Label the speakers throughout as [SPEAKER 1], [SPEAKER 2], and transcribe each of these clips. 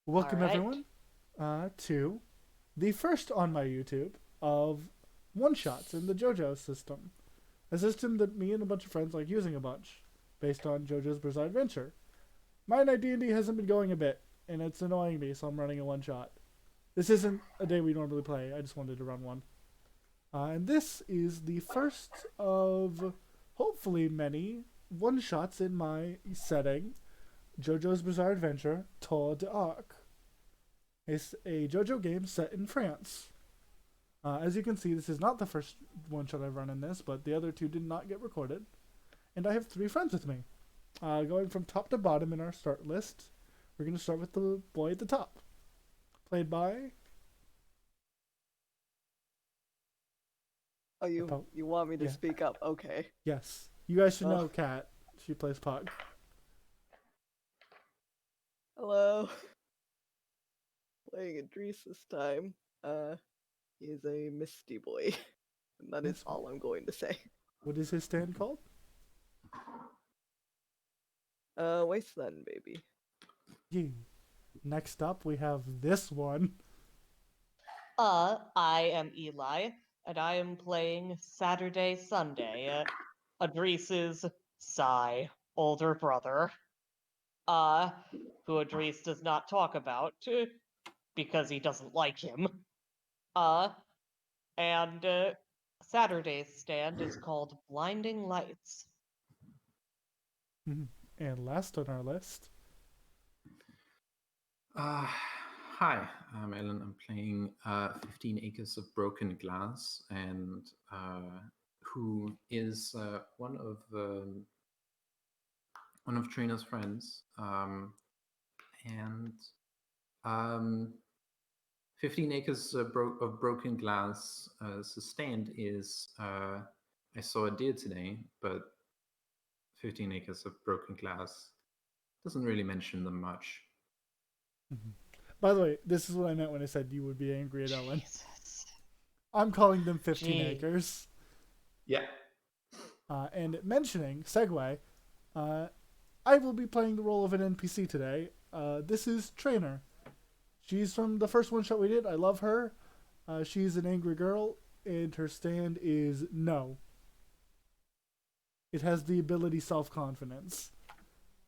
[SPEAKER 1] Welcome
[SPEAKER 2] Alright.
[SPEAKER 1] everyone to the first on my YouTube of one-shots in the JoJo system. A system that me and a bunch of friends like using a bunch, based on JoJo's Bizarre Adventure. My D&D hasn't been going a bit, and it's annoying me, so I'm running a one-shot. This isn't a day we normally play, I just wanted to run one. And this is the first of, hopefully many, one-shots in my setting, JoJo's Bizarre Adventure Tour de Ark. It's a JoJo game set in France. As you can see, this is not the first one shot I've run in this, but the other two did not get recorded. And I have three friends with me. Going from top to bottom in our start list, we're going to start with the boy at the top. Played by.
[SPEAKER 3] Oh, you want me to
[SPEAKER 1] Yeah.
[SPEAKER 3] speak up? Okay.
[SPEAKER 1] Yes. You guys should
[SPEAKER 3] Oh.
[SPEAKER 1] know Kat. She plays Pug.
[SPEAKER 3] Hello. Playing Adrice this time. He is a misty boy. And that is
[SPEAKER 1] Yes.
[SPEAKER 3] all I'm going to say.
[SPEAKER 1] What is his stand called?
[SPEAKER 3] Wasteland baby.
[SPEAKER 1] Yeah. Next up, we have this one.
[SPEAKER 2] I am Eli, and I am playing Saturday Sunday, Adrice's older brother. Who Adrice does not talk about, because he doesn't like him. And Saturday's stand is called Blinding Lights.
[SPEAKER 1] And last on our list.
[SPEAKER 4] Hi, I'm Ellen. I'm playing 15 Acres of Broken Glass, and who is one of Trina's friends. And 15 Acres of Broken Glass sustained is I saw a deer today, but 15 Acres of Broken Glass doesn't really mention them much.
[SPEAKER 1] By the way, this is what I meant when I said you would be angry at Ellen.
[SPEAKER 2] Jesus.
[SPEAKER 1] I'm calling them 15
[SPEAKER 2] Gee.
[SPEAKER 1] acres.
[SPEAKER 4] Yeah.
[SPEAKER 1] And mentioning, segue, I will be playing the role of an NPC today. This is Trainer. She's from the first one shot we did. I love her. She's an angry girl, and her stand is no. It has the ability self-confidence.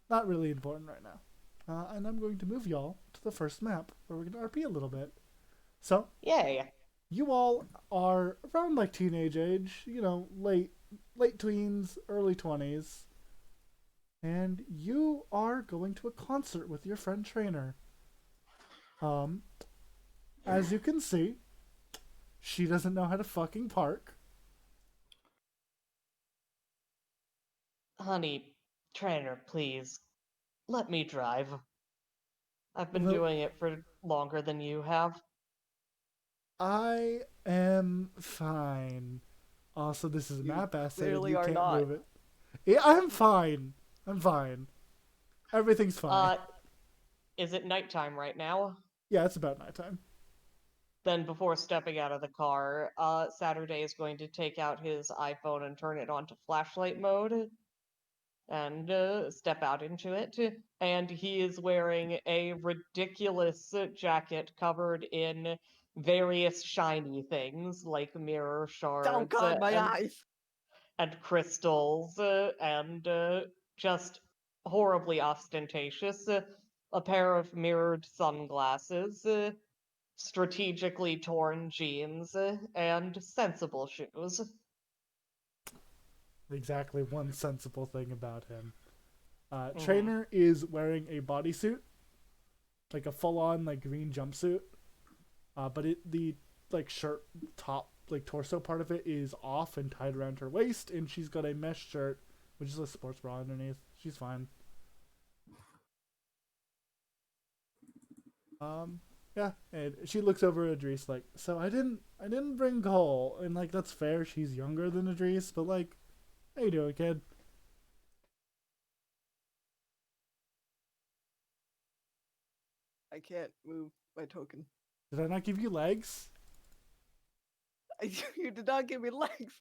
[SPEAKER 1] Not really important right now. And I'm going to move y'all to the first map, where we're going to RP a little bit. So,
[SPEAKER 2] Yay.
[SPEAKER 1] you all are around like teenage age, late tweens, early 20s. And you are going to a concert with your friend Trainer. As you can see, she doesn't know how to fucking park.
[SPEAKER 2] Honey, Trainer, please, let me drive. I've been
[SPEAKER 1] Well,
[SPEAKER 2] doing it for longer than you have.
[SPEAKER 1] I am fine. Also, this is a
[SPEAKER 3] You
[SPEAKER 1] map asset and
[SPEAKER 3] clearly
[SPEAKER 1] you
[SPEAKER 3] are
[SPEAKER 1] can't
[SPEAKER 3] not.
[SPEAKER 1] move it. Yeah, I'm fine. I'm fine. Everything's fine.
[SPEAKER 2] Is it nighttime right now?
[SPEAKER 1] Yeah, it's about nighttime.
[SPEAKER 2] Then before stepping out of the car, Saturday is going to take out his iPhone and turn it on to flashlight mode and step out into it. And he is wearing a ridiculous jacket covered in various shiny things like mirror shards
[SPEAKER 3] Oh god, my eyes!
[SPEAKER 2] and crystals and just horribly ostentatious. A pair of mirrored sunglasses, strategically torn jeans, and sensible shoes.
[SPEAKER 1] Exactly one sensible thing about him.
[SPEAKER 2] Mhm.
[SPEAKER 1] Trainer is wearing a bodysuit, like a full-on like green jumpsuit. But the shirt top torso part of it is off and tied around her waist, and she's got a mesh shirt, which is a sports bra underneath. She's fine. Yeah, and she looks over at Adrice like, so I didn't bring Cole, and that's fair. She's younger than Adrice, but how you doing, kid?
[SPEAKER 3] I can't move my token.
[SPEAKER 1] Did I not give you legs?
[SPEAKER 3] You did not give me legs!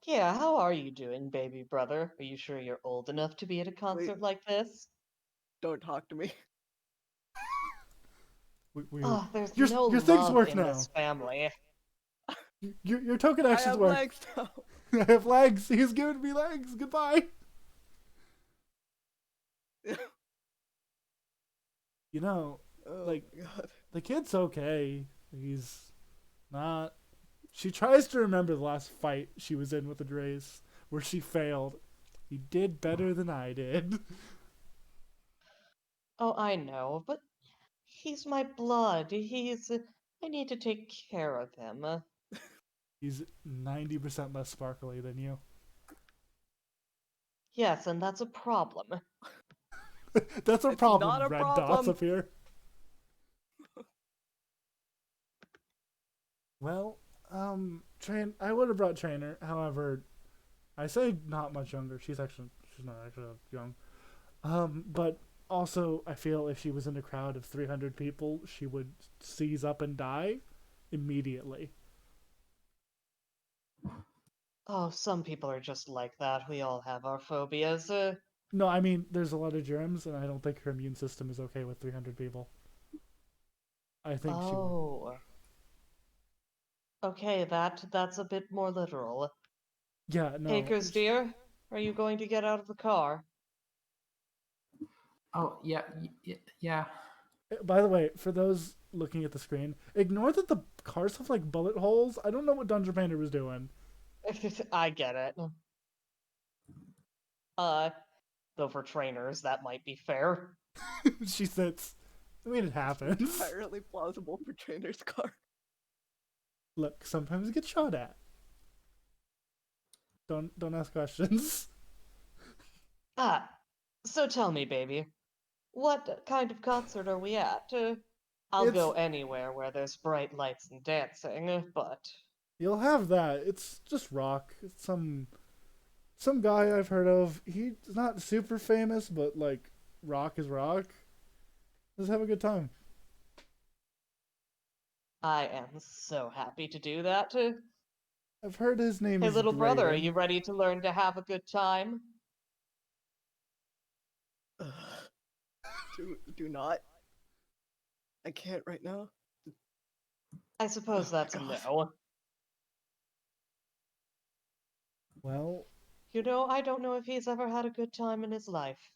[SPEAKER 2] Yeah, how are you doing, baby brother? Are you sure you're old enough to be at a concert like this?
[SPEAKER 3] Don't talk to me.
[SPEAKER 2] There's
[SPEAKER 1] your
[SPEAKER 2] no
[SPEAKER 1] your things
[SPEAKER 2] love
[SPEAKER 1] work
[SPEAKER 2] in
[SPEAKER 1] now.
[SPEAKER 2] this family.
[SPEAKER 1] Your token
[SPEAKER 3] I
[SPEAKER 1] actions
[SPEAKER 3] have
[SPEAKER 1] work.
[SPEAKER 3] legs now.
[SPEAKER 1] I have legs. He's giving me legs. Goodbye. You know,
[SPEAKER 3] Oh
[SPEAKER 1] like
[SPEAKER 3] my god.
[SPEAKER 1] the kid's okay. He's not. She tries to remember the last fight she was in with the Drace, where she failed. He did better than I did.
[SPEAKER 2] Oh, I know, but he's my blood. I need to take care of him.
[SPEAKER 1] He's 90% less sparkly than you.
[SPEAKER 2] Yes, and that's a problem.
[SPEAKER 1] That's a
[SPEAKER 3] It's
[SPEAKER 1] problem,
[SPEAKER 3] not a
[SPEAKER 1] red dots
[SPEAKER 3] problem.
[SPEAKER 1] up here. Well, I would have brought Trainer. However, I say not much younger. She's not actually young. But also, I feel if she was in a crowd of 300 people, she would seize up and die immediately.
[SPEAKER 2] Oh, some people are just like that. We all have our phobias.
[SPEAKER 1] No, I mean, there's a lot of germs, and I don't think her immune system is okay with 300 people. I think she would.
[SPEAKER 2] Oh. Okay, that's a bit more literal.
[SPEAKER 1] Yeah, no.
[SPEAKER 2] Acres, dear, are you going to get out of the car?
[SPEAKER 4] Oh yeah, yeah.
[SPEAKER 1] By the way, for those looking at the screen, ignore that the cars have like bullet holes. I don't know what Dungeon Painter was doing.
[SPEAKER 2] I get it. Though for trainers, that might be fair.
[SPEAKER 1] She sits. I mean, it happens.
[SPEAKER 3] Entirely plausible for Trainer's car.
[SPEAKER 1] Look, sometimes you get shot at. Don't ask questions.
[SPEAKER 2] Ah, so tell me, baby, what kind of concert are we at? I'll
[SPEAKER 1] It's
[SPEAKER 2] go anywhere where there's bright lights and dancing, but
[SPEAKER 1] You'll have that. It's just rock. It's some guy I've heard of. He's not super famous, but like rock is rock. Just have a good time.
[SPEAKER 2] I am so happy to do that.
[SPEAKER 1] I've heard his name
[SPEAKER 2] Hey,
[SPEAKER 1] is
[SPEAKER 2] little brother, are you
[SPEAKER 1] Graydon.
[SPEAKER 2] ready to learn to have a good time?
[SPEAKER 3] Do not. I can't right now.
[SPEAKER 2] I suppose
[SPEAKER 3] Oh my
[SPEAKER 2] that's a
[SPEAKER 3] God.
[SPEAKER 2] no.
[SPEAKER 1] Well,
[SPEAKER 2] You know, I don't know if he's ever had a good time in his life.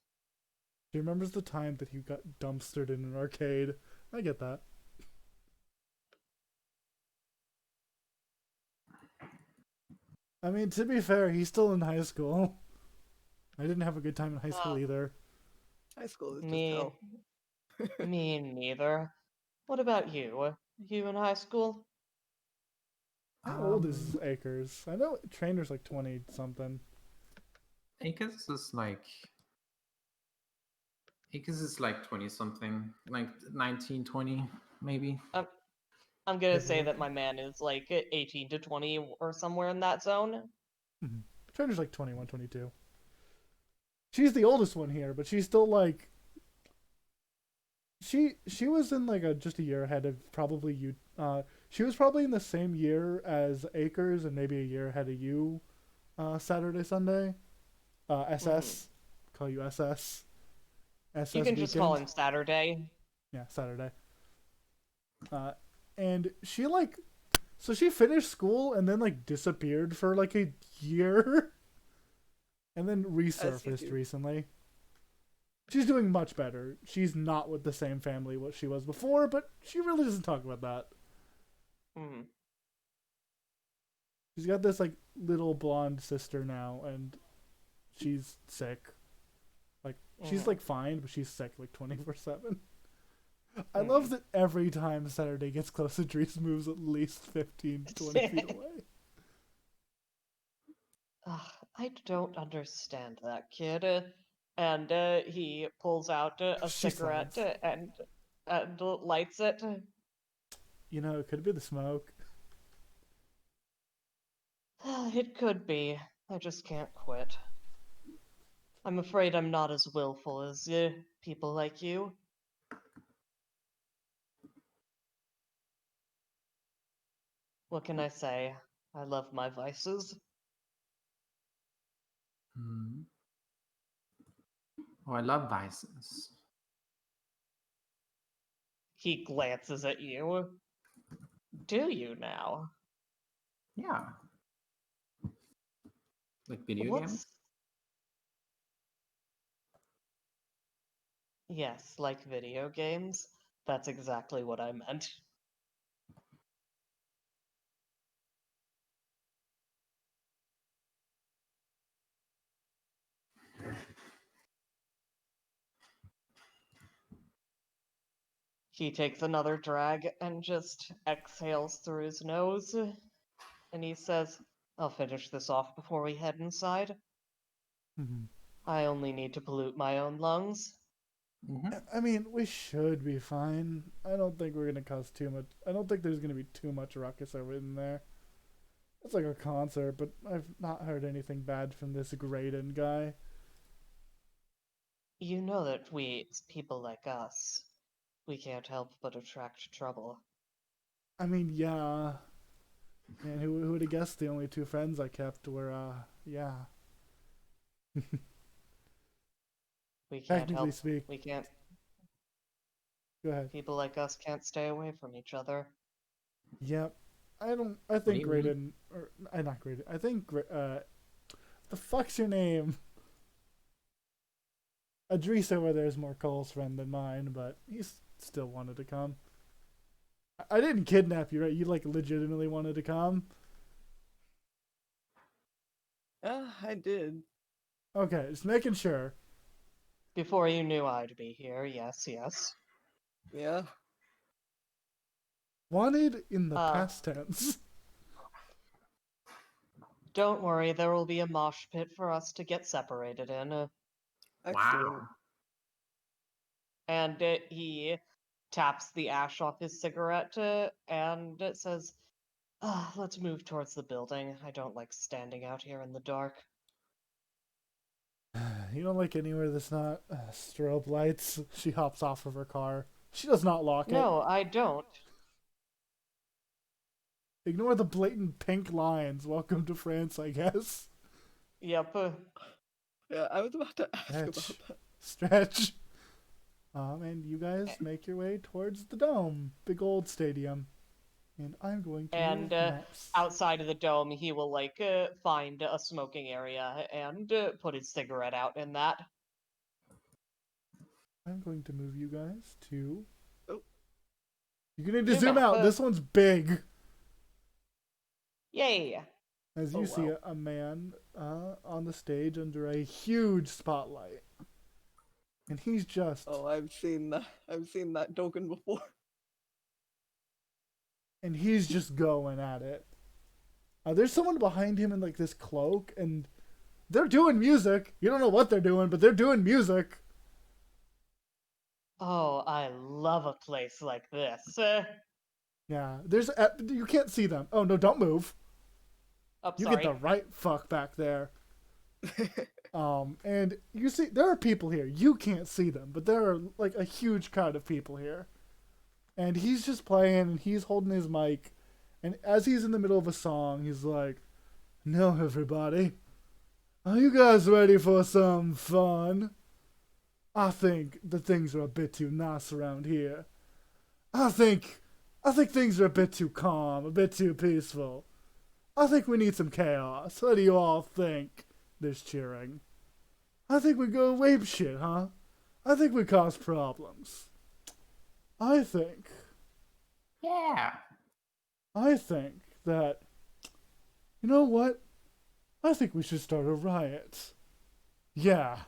[SPEAKER 1] he remembers the time that he got dumpstered in an arcade. I get that. I mean, to be fair, he's still in high school. I didn't have a good time in high school either.
[SPEAKER 3] High school is just
[SPEAKER 2] Me,
[SPEAKER 3] hell.
[SPEAKER 2] me neither. What about you? You in high school?
[SPEAKER 1] How old is Akers? I know Trainer's like 20 something.
[SPEAKER 4] Akers is like 20 something, like 19, 20 maybe.
[SPEAKER 2] I'm gonna
[SPEAKER 1] Give or
[SPEAKER 2] say
[SPEAKER 1] take.
[SPEAKER 2] that my man is like 18 to 20 or somewhere in that zone.
[SPEAKER 1] Mm-hmm. Trainer's like 21, 22. She's the oldest one here, but she's still like she was in like just a year ahead of probably you. She was probably in the same year as Akers and maybe a year ahead of you. Saturday, Sunday. SS. Call you SS. SS
[SPEAKER 2] You can
[SPEAKER 1] weekend.
[SPEAKER 2] just call him Saturday.
[SPEAKER 1] Yeah, Saturday. And she like, so she finished school and then like disappeared for like a year, and then resurfaced recently. She's doing much better. She's not with the same family what she was before, but she really doesn't talk about that.
[SPEAKER 2] Hmm.
[SPEAKER 1] She's got this like little blonde sister now, and she's sick. Like she's like fine, but she's sick like 24/7. I love that every time Saturday gets close, Adrice moves at least 15 to 20 feet away.
[SPEAKER 2] I don't understand that kid. And he pulls out a
[SPEAKER 1] She
[SPEAKER 2] cigarette
[SPEAKER 1] sobs.
[SPEAKER 2] and lights it.
[SPEAKER 1] You know, it could be the smoke.
[SPEAKER 2] It could be. I just can't quit. I'm afraid I'm not as willful as people like you. What can I say? I love my vices.
[SPEAKER 4] Oh, I love vices.
[SPEAKER 2] He glances at you. Do you now?
[SPEAKER 4] Yeah. Like video
[SPEAKER 2] What's...
[SPEAKER 4] games?
[SPEAKER 2] Yes, like video games. That's exactly what I meant. He takes another drag and just exhales through his nose. And he says, I'll finish this off before we head inside.
[SPEAKER 1] Mhm.
[SPEAKER 2] I only need to pollute my own lungs.
[SPEAKER 1] I mean, we should be fine. I don't think we're gonna cause too much. I don't think there's gonna be too much ruckus over in there. It's like a concert, but I've not heard anything bad from this Graydon guy.
[SPEAKER 2] You know that people like us, we can't help but attract trouble.
[SPEAKER 1] I mean, yeah. And who would have guessed the only two friends I kept were, yeah.
[SPEAKER 2] We can't
[SPEAKER 1] Technically
[SPEAKER 2] help.
[SPEAKER 1] speak.
[SPEAKER 2] We can't.
[SPEAKER 1] Go ahead.
[SPEAKER 2] People like us can't stay away from each other.
[SPEAKER 1] Yep. I think
[SPEAKER 4] do you mean?
[SPEAKER 1] Graydon, or not Graydon. I think the fuck's your name? Adrice over there is more Cole's friend than mine, but he still wanted to come. I didn't kidnap you, right? You like legitimately wanted to come.
[SPEAKER 3] I did.
[SPEAKER 1] Okay, just making sure.
[SPEAKER 2] Before you knew I'd be here, yes.
[SPEAKER 3] Yeah.
[SPEAKER 1] Wanted in the past tense.
[SPEAKER 2] Don't worry, there will be a mosh pit for us to get separated in.
[SPEAKER 3] Excellent.
[SPEAKER 4] Wow.
[SPEAKER 2] And he taps the ash off his cigarette and it says, let's move towards the building. I don't like standing out here in the dark.
[SPEAKER 1] You don't like anywhere that's not strobe lights. She hops off of her car. She does not lock it.
[SPEAKER 2] No, I don't.
[SPEAKER 1] Ignore the blatant pink lines. Welcome to France, I guess.
[SPEAKER 2] Yep.
[SPEAKER 3] Yeah, I was about to ask about
[SPEAKER 1] Stretch.
[SPEAKER 3] that.
[SPEAKER 1] Stretch. And you guys make your way towards the dome, big old stadium. And I'm going to
[SPEAKER 2] And
[SPEAKER 1] move maps.
[SPEAKER 2] outside of the dome, he will find a smoking area and put his cigarette out in that.
[SPEAKER 1] I'm going to move you guys to.
[SPEAKER 3] Oh.
[SPEAKER 1] You're gonna need to
[SPEAKER 2] New
[SPEAKER 1] zoom
[SPEAKER 2] map.
[SPEAKER 1] out. This one's big.
[SPEAKER 2] Yay!
[SPEAKER 1] As you
[SPEAKER 3] Oh,
[SPEAKER 1] see
[SPEAKER 3] wow.
[SPEAKER 1] a man on the stage under a huge spotlight. And he's just.
[SPEAKER 3] Oh, I've seen that. I've seen that token before.
[SPEAKER 1] And he's just going at it. There's someone behind him in like this cloak, and they're doing music. You don't know what they're doing, but they're doing music.
[SPEAKER 2] Oh, I love a place like this.
[SPEAKER 1] Yeah, you can't see them. Oh no, don't move. You
[SPEAKER 2] Sorry.
[SPEAKER 1] get the right fuck back there. And you see there are people here. You can't see them, but there are like a huge crowd of people here. And he's just playing, and he's holding his mic, and as he's in the middle of a song, he's like, "Now everybody, are you guys ready for some fun? I think the things are a bit too nice around here. I think things are a bit too calm, a bit too peaceful. I think we need some chaos. What do you all think?" There's cheering. "I think we go ape shit, huh? I think we cause problems. I think
[SPEAKER 4] Yeah.
[SPEAKER 1] that, you know what? I think we should start a riot. Yeah.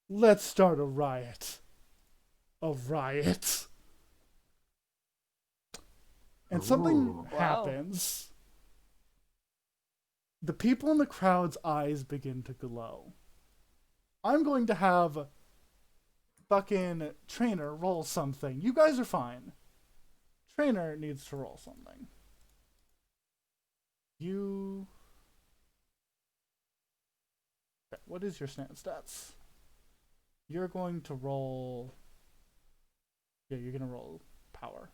[SPEAKER 1] Let's start a riot. A riot." And something
[SPEAKER 4] Ooh.
[SPEAKER 3] Wow.
[SPEAKER 1] happens. The people in the crowd's eyes begin to glow. I'm going to have fucking Trainer roll something. You guys are fine. Trainer needs to roll something. Okay, what is your stats? You're going to roll. Yeah, you're going to roll power.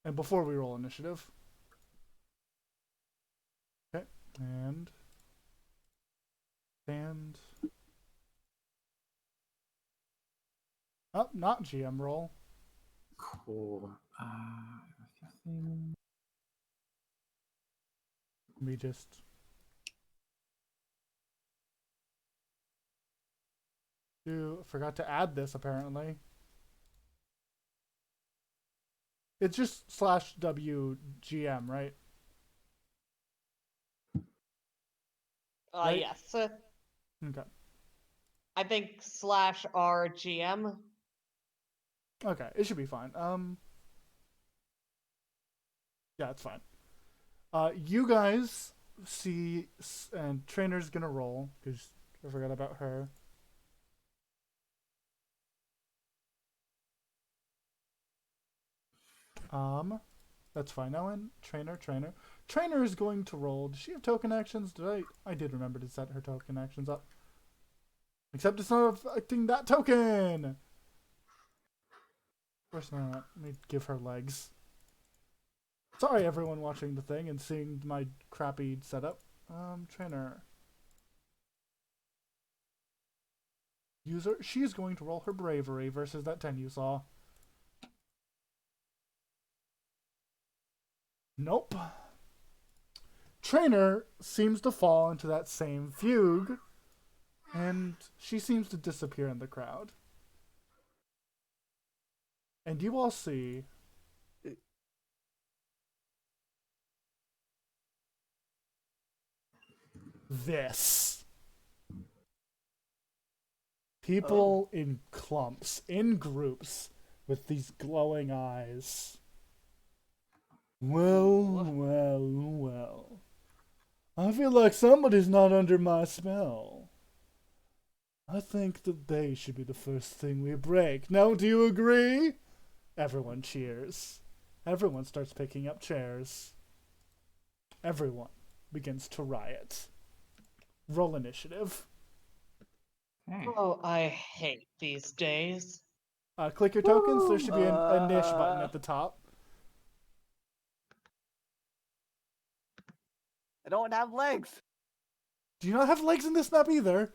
[SPEAKER 1] And before we roll initiative. And oh, not GM roll.
[SPEAKER 4] Cool. Thing.
[SPEAKER 1] We just forgot to add this apparently. It's just /WGM, right? Right?
[SPEAKER 2] Yes.
[SPEAKER 1] Okay.
[SPEAKER 2] I think /RGM.
[SPEAKER 1] Okay, it should be fine. Yeah, it's fine. You guys see, and Trainer's gonna roll because I forgot about her. That's fine. Now in Trainer is going to roll. Does she have token actions? I did remember to set her token actions up. Except it's not affecting that token. Of course not. Let me give her legs. Sorry, everyone watching the thing and seeing my crappy setup. Trainer. User, she is going to roll her bravery versus that 10 you saw. Nope. Trainer seems to fall into that same fugue, and she seems to disappear in the crowd. And you all see this. People in clumps, in groups, with these glowing eyes. Well. I feel like somebody's not under my spell. I think that they should be the first thing we break. Now, do you agree? Everyone cheers. Everyone starts picking up chairs. Everyone begins to riot. Roll initiative.
[SPEAKER 4] Hey.
[SPEAKER 2] Oh, I hate these days.
[SPEAKER 1] Click your tokens. There should be a niche button at the top.
[SPEAKER 3] I don't have legs.
[SPEAKER 1] Do you not have legs in this map either?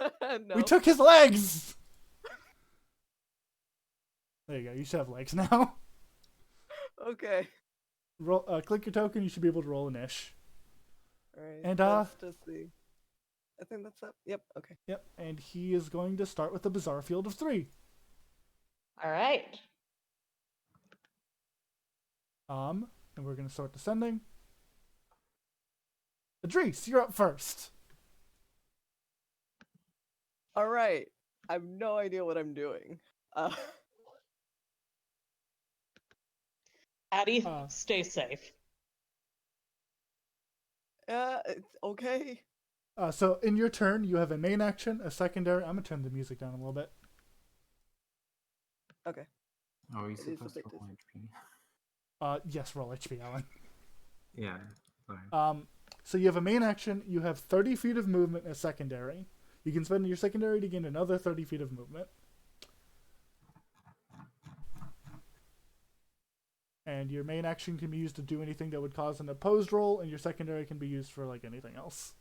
[SPEAKER 3] No.
[SPEAKER 1] We took his legs! There you go. You should have legs now.
[SPEAKER 3] Okay.
[SPEAKER 1] Roll. Click your token. You should be able to roll a niche.
[SPEAKER 3] Alright.
[SPEAKER 1] And,
[SPEAKER 3] that's just the. I think that's up. Yep. Okay.
[SPEAKER 1] Yep. And he is going to start with the bizarre field of 3.
[SPEAKER 2] All right.
[SPEAKER 1] And we're going to start descending. Adrice, you're up first.
[SPEAKER 3] All right. I have no idea what I'm doing.
[SPEAKER 2] Addie, stay safe.
[SPEAKER 3] It's okay.
[SPEAKER 1] So in your turn, you have a main action, a secondary. I'm going to turn the music down a little bit.
[SPEAKER 3] Okay.
[SPEAKER 4] Oh, he's
[SPEAKER 3] It is a
[SPEAKER 4] supposed to
[SPEAKER 3] bit
[SPEAKER 4] roll HP.
[SPEAKER 1] Yes, roll HP, Alan.
[SPEAKER 4] Yeah. Sorry.
[SPEAKER 1] So you have a main action. You have 30 feet of movement as secondary. You can spend your secondary to gain another 30 feet of movement. And your main action can be used to do anything that would cause an opposed roll, and your secondary can be used for like anything else.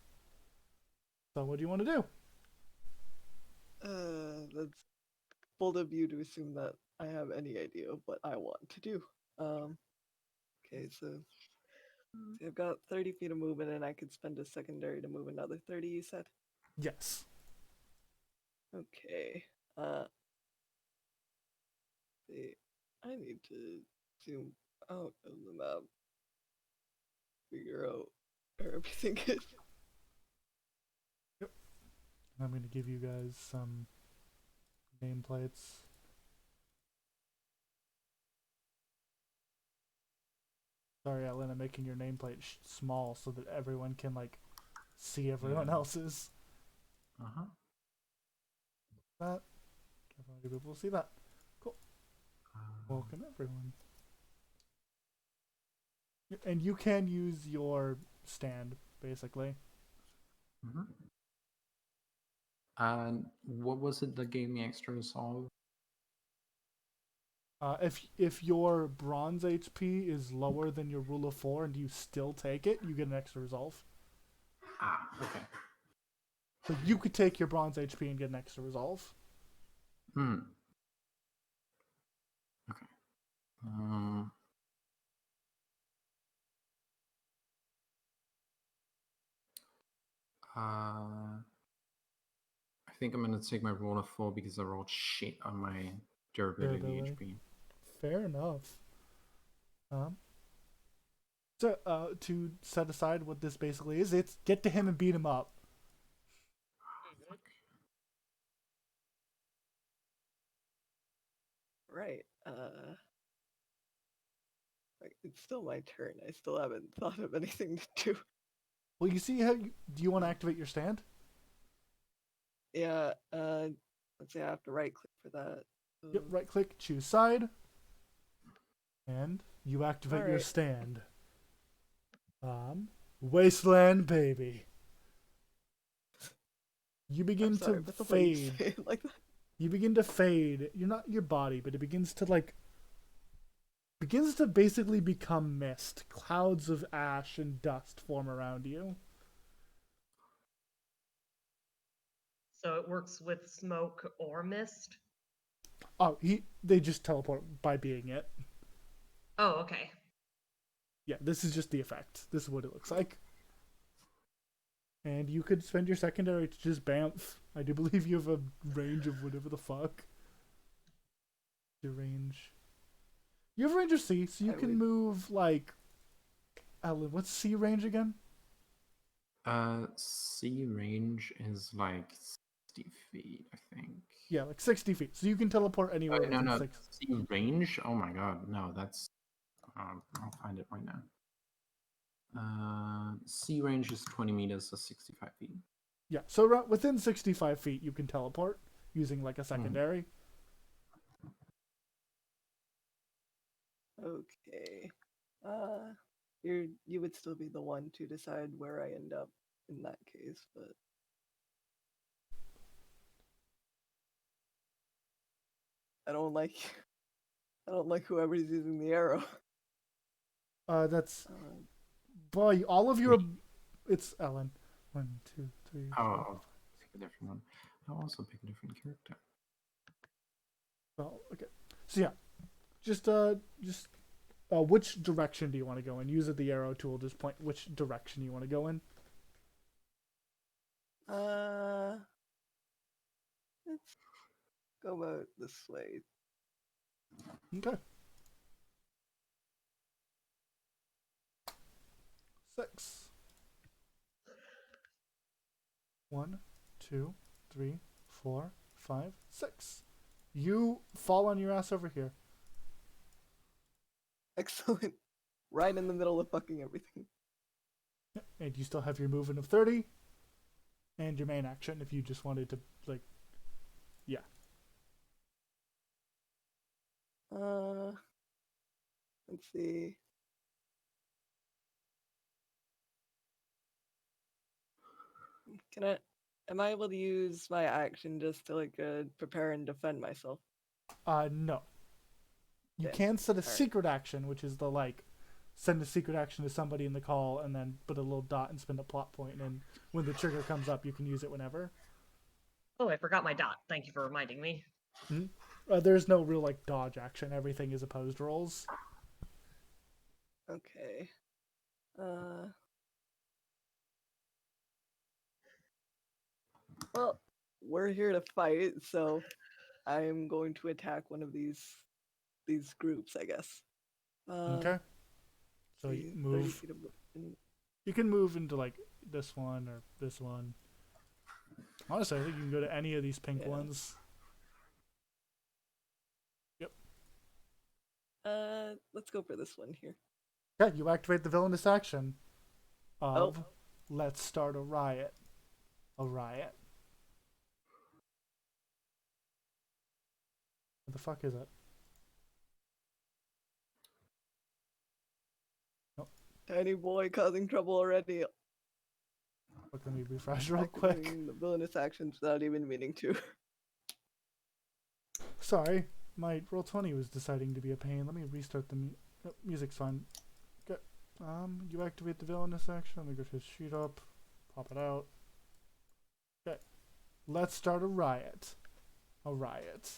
[SPEAKER 1] So what do you want to do?
[SPEAKER 3] That's bold of you to assume that I have any idea of what I want to do. Okay, so I've got 30 feet of movement, and I could spend a secondary to move another 30. You said.
[SPEAKER 1] Yes.
[SPEAKER 3] Okay. See, I need to zoom out of the map. Figure out where everything is.
[SPEAKER 1] I'm going to give you guys some nameplates. Sorry, Ellen, I'm making your nameplate small so that everyone can like see everyone else's.
[SPEAKER 4] Uh-huh.
[SPEAKER 1] That. Everyone will see that. Cool. Welcome, everyone. And you can use your stand, basically.
[SPEAKER 4] Mm-hmm. And what was it that gave me extra resolve?
[SPEAKER 1] If your bronze HP is lower than your rule of 4 and you still take it, you get an extra resolve.
[SPEAKER 4] Ah, okay.
[SPEAKER 1] So you could take your bronze HP and get an extra resolve.
[SPEAKER 4] Hmm. Okay. Um. I think I'm gonna take my roll of 4 because I rolled shit on my durability
[SPEAKER 1] Durability.
[SPEAKER 4] HP.
[SPEAKER 1] Fair enough. To set aside what this basically is, it's get to him and beat him up.
[SPEAKER 3] Right. It's still my turn. I still haven't thought of anything to do.
[SPEAKER 1] Well, you see how do you want to activate your stand?
[SPEAKER 3] Yeah. Let's say I have to right click for that.
[SPEAKER 1] Yep, right click, choose side, and you activate your
[SPEAKER 3] Alright.
[SPEAKER 1] stand. Wasteland baby. You begin
[SPEAKER 3] I'm sorry,
[SPEAKER 1] to
[SPEAKER 3] but the way you
[SPEAKER 1] fade.
[SPEAKER 3] say it like that.
[SPEAKER 1] You begin to fade. You're not your body, but it begins to basically become mist. Clouds of ash and dust form around you.
[SPEAKER 2] So it works with smoke or mist?
[SPEAKER 1] Oh, they just teleport by being it.
[SPEAKER 2] Oh, okay.
[SPEAKER 1] Yeah, this is just the effect. This is what it looks like. And you could spend your secondary to just bamf. I do believe you have a range of whatever the fuck. Your range. You have a range of C, so you can move like. Alan, what's C range again?
[SPEAKER 4] C range is like 60 feet, I think.
[SPEAKER 1] Yeah, like 60 feet. So you can teleport anywhere
[SPEAKER 4] no,
[SPEAKER 1] within
[SPEAKER 4] no.
[SPEAKER 1] 6.
[SPEAKER 4] C range? Oh my god, no, that's. I'll find it right now. C range is 20 meters, so 65 feet.
[SPEAKER 1] Yeah, so within 65 feet you can teleport using like a secondary.
[SPEAKER 3] Okay. You would still be the one to decide where I end up in that case, but I don't like whoever's using the arrow.
[SPEAKER 1] That's boy, all of your it's Ellen. 1, 2, 3, 4.
[SPEAKER 4] I'll pick a different one. I'll also pick a different character.
[SPEAKER 1] Well, okay. So yeah. Just which direction do you want to go in? Use the arrow tool, just point which direction you want to go in.
[SPEAKER 3] Let's go about this way.
[SPEAKER 1] Okay. 6. 1, 2, 3, 4, 5, 6. You fall on your ass over here.
[SPEAKER 3] Excellent. Right in the middle of fucking everything.
[SPEAKER 1] And you still have your movement of 30 and your main action if you just wanted to, like, yeah.
[SPEAKER 3] Let's see. Am I able to use my action just to like prepare and defend myself?
[SPEAKER 1] No. You
[SPEAKER 3] Okay.
[SPEAKER 1] can set a
[SPEAKER 3] Alright.
[SPEAKER 1] secret action, which is the, like, send a secret action to somebody in the call and then put a little dot and spend a plot point, and when the trigger comes up, you can use it whenever.
[SPEAKER 2] Oh, I forgot my dot. Thank you for reminding me.
[SPEAKER 1] There's no real, like, dodge action. Everything is opposed rolls.
[SPEAKER 3] Okay. Well, we're here to fight, so I'm going to attack one of these groups, I guess.
[SPEAKER 1] Okay. So you
[SPEAKER 3] 30
[SPEAKER 1] move.
[SPEAKER 3] feet of
[SPEAKER 1] You can move into, like, this one or this one. Honestly, I think you can go to any of these pink ones. Yep.
[SPEAKER 3] Let's go for this one here.
[SPEAKER 1] Okay, you activate the villainous action of let's start a riot. A riot. What the fuck is it? Nope.
[SPEAKER 3] Tiny boy causing trouble already.
[SPEAKER 1] Let me refresh real quick.
[SPEAKER 3] Activating the villainous actions without even meaning to.
[SPEAKER 1] Sorry. my Roll20 was deciding to be a pain. Let me restart the music's fine. Okay. You activate the villainous action. Let me go to his sheet up. Pop it out. Okay. Let's start a riot. A riot.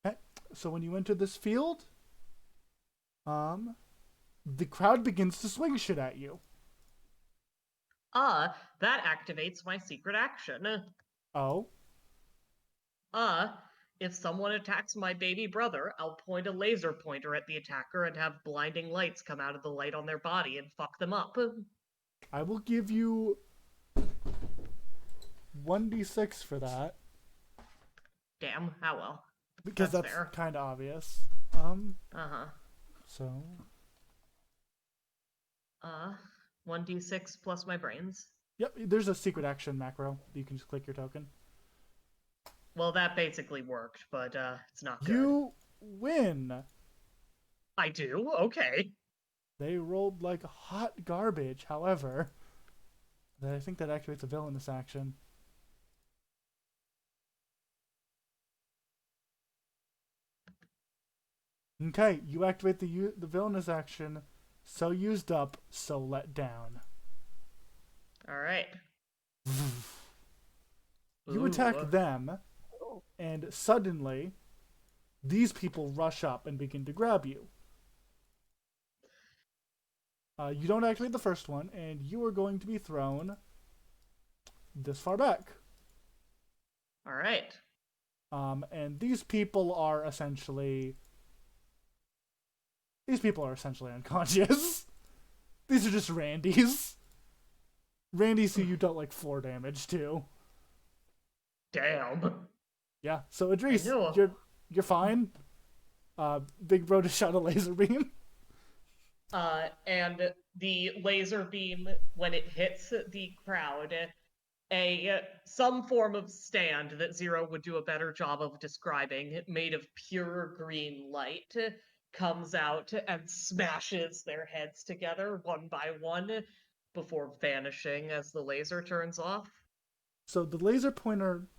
[SPEAKER 1] Okay. So when you enter this field, the crowd begins to swing shit at you.
[SPEAKER 2] That activates my secret action.
[SPEAKER 1] Oh.
[SPEAKER 2] If someone attacks my baby brother, I'll point a laser pointer at the attacker and have blinding lights come out of the light on their body and fuck them up.
[SPEAKER 1] I will give you 1d6 for that.
[SPEAKER 2] Damn, how well.
[SPEAKER 1] Because that's
[SPEAKER 2] fair.
[SPEAKER 1] kind of obvious. So.
[SPEAKER 2] 1d6 plus my brains.
[SPEAKER 1] Yep, there's a secret action macro. You can just click your token.
[SPEAKER 2] Well, that basically worked, but it's not good.
[SPEAKER 1] You win.
[SPEAKER 2] I do? Okay.
[SPEAKER 1] They rolled like hot garbage, however. I think that activates a villainous action. Okay, you activate the villainous action. So used up, so let down.
[SPEAKER 2] Alright.
[SPEAKER 1] You attack them, and suddenly, these people rush up and begin to grab you. You don't activate the first one, and you are going to be thrown this far back.
[SPEAKER 2] Alright.
[SPEAKER 1] And these people are essentially unconscious. These are just Randys. Randys who you dealt like 4 damage to.
[SPEAKER 2] Damn.
[SPEAKER 1] Yeah, so Adrice, you're fine. Big Bro just shot a laser beam.
[SPEAKER 2] And the laser beam, when it hits the crowd, some form of stand that Zero would do a better job of describing, made of pure green light, comes out and smashes their heads together one by one before vanishing as the laser turns off.
[SPEAKER 1] So the laser pointer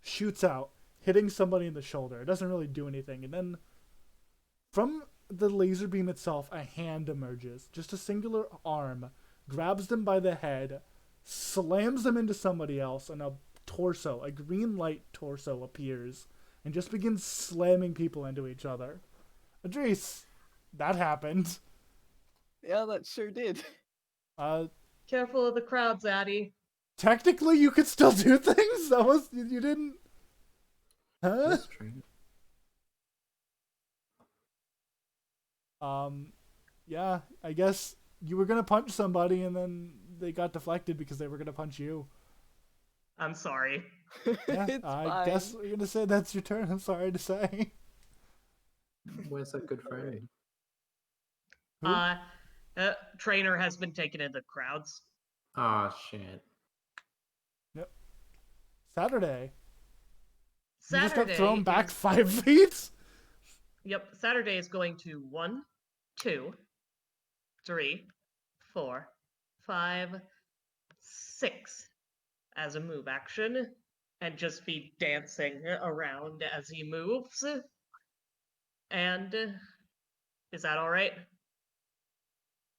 [SPEAKER 1] shoots out, hitting somebody in the shoulder. It doesn't really do anything. And then from the laser beam itself, a hand emerges. Just a singular arm, grabs them by the head, slams them into somebody else, and a green light torso appears and just begins slamming people into each other. Adrice, that happened.
[SPEAKER 3] Yeah, that sure did.
[SPEAKER 2] Careful of the crowds, Addie.
[SPEAKER 1] Technically, you could still do things. That was you didn't. Huh?
[SPEAKER 4] That's true.
[SPEAKER 1] Yeah, I guess you were gonna punch somebody, and then they got deflected because they were gonna punch you.
[SPEAKER 2] I'm sorry.
[SPEAKER 1] Yeah,
[SPEAKER 3] It's
[SPEAKER 1] I
[SPEAKER 3] fine.
[SPEAKER 1] guess we're gonna say that's your turn. I'm sorry to say.
[SPEAKER 4] Where's that good friend?
[SPEAKER 1] Who?
[SPEAKER 2] Trainer has been taken in the crowds.
[SPEAKER 4] Ah, shit.
[SPEAKER 1] Yep. Saturday. You
[SPEAKER 2] Saturday
[SPEAKER 1] just got thrown back
[SPEAKER 2] is
[SPEAKER 1] 5 feet.
[SPEAKER 2] Yep, Saturday is going to 1, 2, 3, 4, 5, 6 as a move action, and just be dancing around as he moves. And is that all right?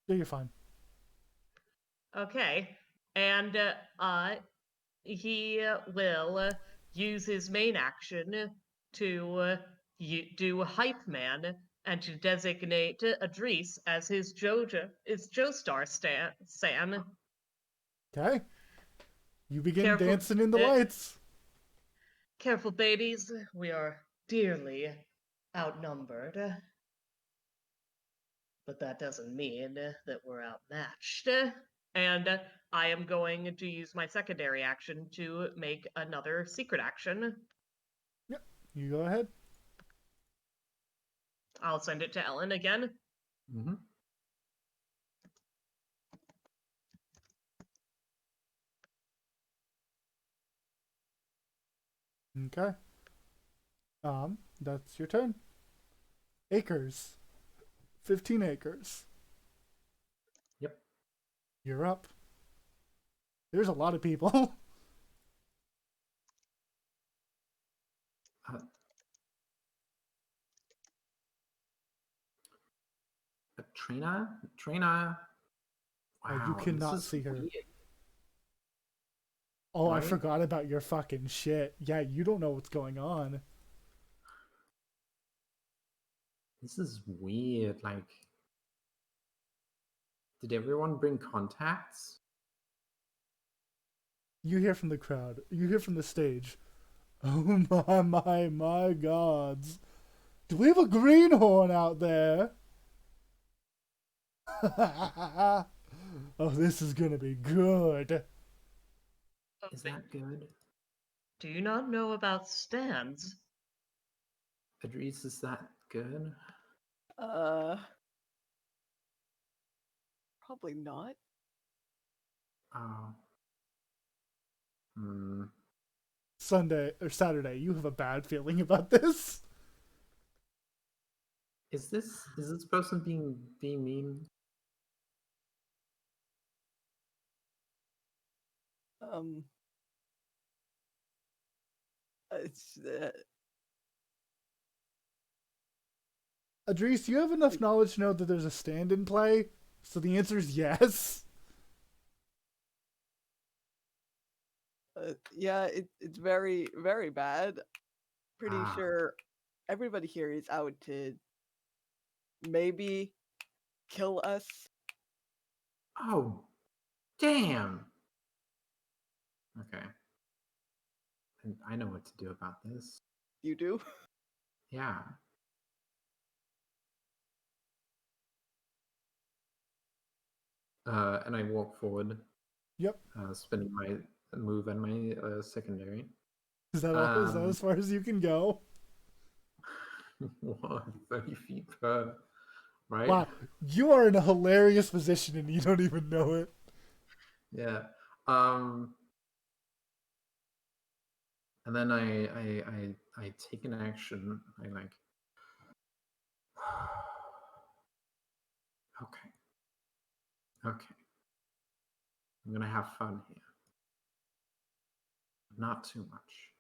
[SPEAKER 1] Yeah, you're fine.
[SPEAKER 2] Okay. And he will use his main action to do Hype Man and to designate Adrice as his Joestar Sam.
[SPEAKER 1] Okay. You begin
[SPEAKER 2] Careful.
[SPEAKER 1] dancing in the lights.
[SPEAKER 2] Careful, babies. We are dearly outnumbered. But that doesn't mean that we're outmatched. And I am going to use my secondary action to make another secret action.
[SPEAKER 1] Yep. You go ahead.
[SPEAKER 2] I'll send it to Ellen again.
[SPEAKER 4] Mm-hmm.
[SPEAKER 1] Okay. That's your turn. Acres. 15 acres.
[SPEAKER 4] Yep.
[SPEAKER 1] You're up. There's a lot of people.
[SPEAKER 4] Trina.
[SPEAKER 1] Oh, you
[SPEAKER 4] Wow, this
[SPEAKER 1] cannot
[SPEAKER 4] is
[SPEAKER 1] see her.
[SPEAKER 4] weird.
[SPEAKER 1] Oh, I
[SPEAKER 4] Right?
[SPEAKER 1] forgot about your fucking shit. Yeah, you don't know what's going on.
[SPEAKER 4] This is weird. Like, did everyone bring contacts?
[SPEAKER 1] You hear from the crowd. You hear from the stage. Oh my gods. Do we have a greenhorn out there? Oh, this is gonna be good.
[SPEAKER 4] Is that good?
[SPEAKER 2] Do you not know about stands?
[SPEAKER 4] Adrice, is that good?
[SPEAKER 3] Probably not.
[SPEAKER 4] Oh. Hmm.
[SPEAKER 1] Sunday or Saturday, you have a bad feeling about this?
[SPEAKER 4] Is this person being mean?
[SPEAKER 3] It's
[SPEAKER 1] Adrice, you have enough knowledge to know that there's a stand in play, so the answer is yes.
[SPEAKER 3] yeah, it's very, very bad. Pretty
[SPEAKER 4] Ah.
[SPEAKER 3] sure everybody here is out to maybe kill us.
[SPEAKER 4] Oh, damn. Okay. I know what to do about this.
[SPEAKER 3] You do?
[SPEAKER 4] Yeah. And I walk forward,
[SPEAKER 1] Yep.
[SPEAKER 4] spending my move and my secondary.
[SPEAKER 1] Is that all? Is that as far as you can go?
[SPEAKER 4] 30 feet per, right?
[SPEAKER 1] Wow, you are in a hilarious position and you don't even know it.
[SPEAKER 4] Yeah. And then I take an action. I like. Okay. Okay. I'm gonna have fun here. Not too much.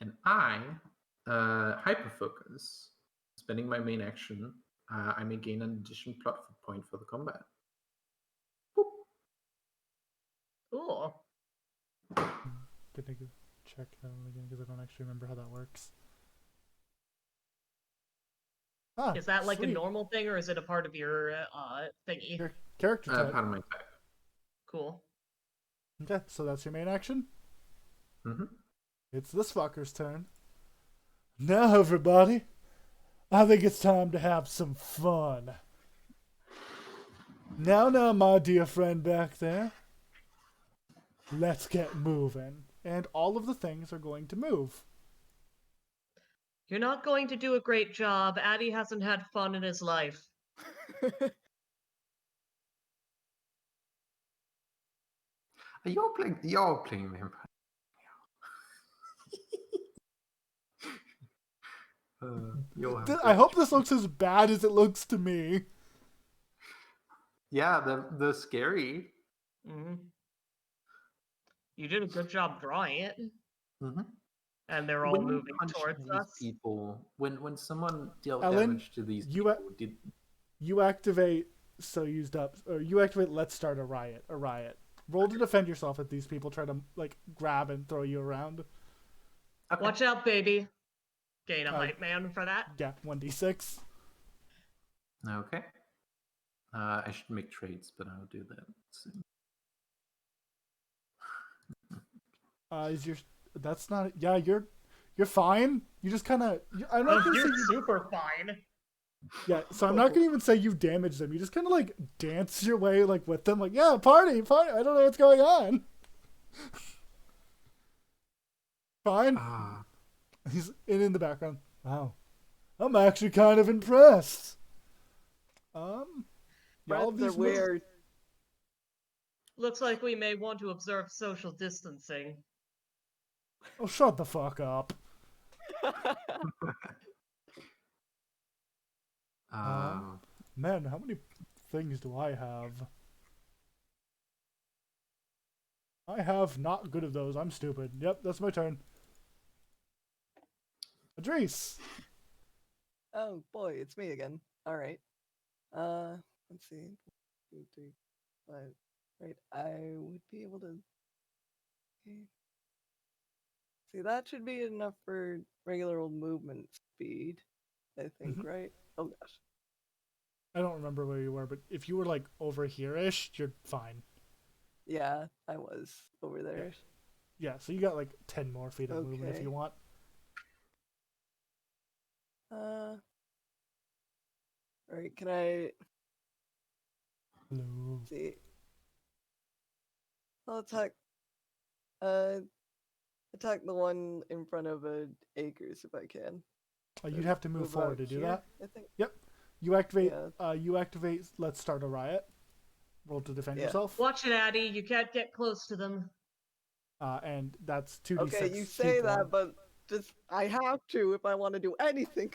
[SPEAKER 4] And I hyper focus. Spending my main action, I may gain an additional plot point for the combat. Boop.
[SPEAKER 2] Cool.
[SPEAKER 1] Gonna go check that one again because I don't actually remember how that works. Ah,
[SPEAKER 2] Is that like
[SPEAKER 1] sweet.
[SPEAKER 2] a normal thing, or is it a part of your thingy?
[SPEAKER 1] Your character type.
[SPEAKER 4] Part of my type.
[SPEAKER 2] Cool.
[SPEAKER 1] Okay, so that's your main action?
[SPEAKER 4] Mm-hmm.
[SPEAKER 1] It's this fucker's turn. Now, everybody, I think it's time to have some fun. Now, my dear friend back there. Let's get moving. And all of the things are going to move.
[SPEAKER 2] You're not going to do a great job. Addy hasn't had fun in his life.
[SPEAKER 4] You're playing vampire.
[SPEAKER 1] I hope this looks as bad as it looks to me.
[SPEAKER 4] Yeah, they're scary.
[SPEAKER 2] Mm-hmm. You did a good job drawing it.
[SPEAKER 4] Mm-hmm.
[SPEAKER 2] And they're all
[SPEAKER 4] When you
[SPEAKER 2] moving
[SPEAKER 4] punch
[SPEAKER 2] towards
[SPEAKER 4] these
[SPEAKER 2] us.
[SPEAKER 4] people, when someone dealt
[SPEAKER 1] Ellen,
[SPEAKER 4] damage to these people,
[SPEAKER 1] you activate you activate Let's Start a Riot. Roll to defend yourself if these people try to like grab and throw you around.
[SPEAKER 2] Okay. Watch out, baby. Gain a hype man for that.
[SPEAKER 1] Yeah, 1d6.
[SPEAKER 4] Okay. I should make trades, but I'll do that soon.
[SPEAKER 1] That's not. Yeah, you're fine. You just kind of. I'm not gonna say
[SPEAKER 2] you're super fine.
[SPEAKER 1] Yeah, so I'm not gonna even say you damage them. You just kind of like dance your way like with them, like yeah, party. I don't know what's going on. Fine. He's in the background. Wow, I'm actually kind of impressed. All these
[SPEAKER 3] weird.
[SPEAKER 2] Looks like we may want to observe social distancing.
[SPEAKER 1] Oh, shut the fuck up. Man, how many things do I have? I have not good of those. I'm stupid. Yep, that's my turn. Adrice.
[SPEAKER 3] Oh boy, it's me again. All right. Let's see. 2, 3, 5. Right, I would be able to. Okay. See, that should be enough for regular old movement speed. I think,
[SPEAKER 1] Mhm.
[SPEAKER 3] right? Oh gosh.
[SPEAKER 1] I don't remember where you were, but if you were like over here-ish, you're fine.
[SPEAKER 3] Yeah, I was over there.
[SPEAKER 1] Yeah, so you got like 10 more feet of movement if
[SPEAKER 3] Okay.
[SPEAKER 1] you want.
[SPEAKER 3] Alright, can I
[SPEAKER 1] Hello.
[SPEAKER 3] see? I'll uh attack the one in front of acres if I can.
[SPEAKER 1] You'd have to move forward
[SPEAKER 3] out
[SPEAKER 1] to do
[SPEAKER 3] here,
[SPEAKER 1] that.
[SPEAKER 3] I think.
[SPEAKER 1] Yep. You activate.
[SPEAKER 3] Yeah.
[SPEAKER 1] You activate. Let's start a riot. Roll to defend
[SPEAKER 3] Yeah.
[SPEAKER 1] yourself.
[SPEAKER 2] Watch it, Addy. You can't get close to them.
[SPEAKER 1] And that's 2d6.
[SPEAKER 3] Okay, you say
[SPEAKER 1] keep
[SPEAKER 3] that,
[SPEAKER 1] one.
[SPEAKER 3] but just I have to if I want to do anything.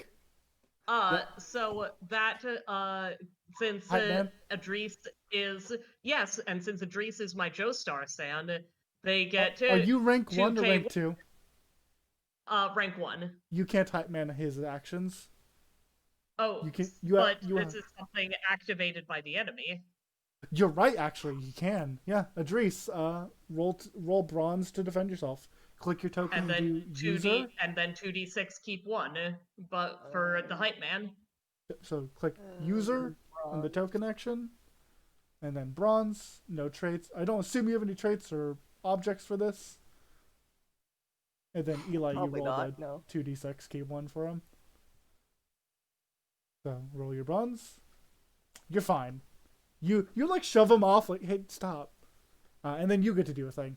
[SPEAKER 2] So that since
[SPEAKER 1] Hype man.
[SPEAKER 2] Adrice is yes, and since Adrice is my Joestar stand, they get
[SPEAKER 1] Are you rank
[SPEAKER 2] 2K
[SPEAKER 1] 1 or rank 2?
[SPEAKER 2] rank 1.
[SPEAKER 1] You can't hype man his actions.
[SPEAKER 2] Oh,
[SPEAKER 1] You can.
[SPEAKER 2] this is something activated by the enemy.
[SPEAKER 1] You're right. Actually, you can. Yeah, Adrice. Roll bronze to defend yourself. Click your token
[SPEAKER 2] And then
[SPEAKER 1] do user.
[SPEAKER 2] and then 2d6 keep 1. But for the hype man,
[SPEAKER 1] So click user in the token action, and then bronze. No traits. I don't assume you have any traits or objects for this. And then Eli,
[SPEAKER 3] Probably
[SPEAKER 1] you roll
[SPEAKER 3] not,
[SPEAKER 1] the
[SPEAKER 3] no.
[SPEAKER 1] 2d6, keep 1 for him. So roll your bronze. You're fine. You like shove him off like, hey, stop. And then you get to do a thing.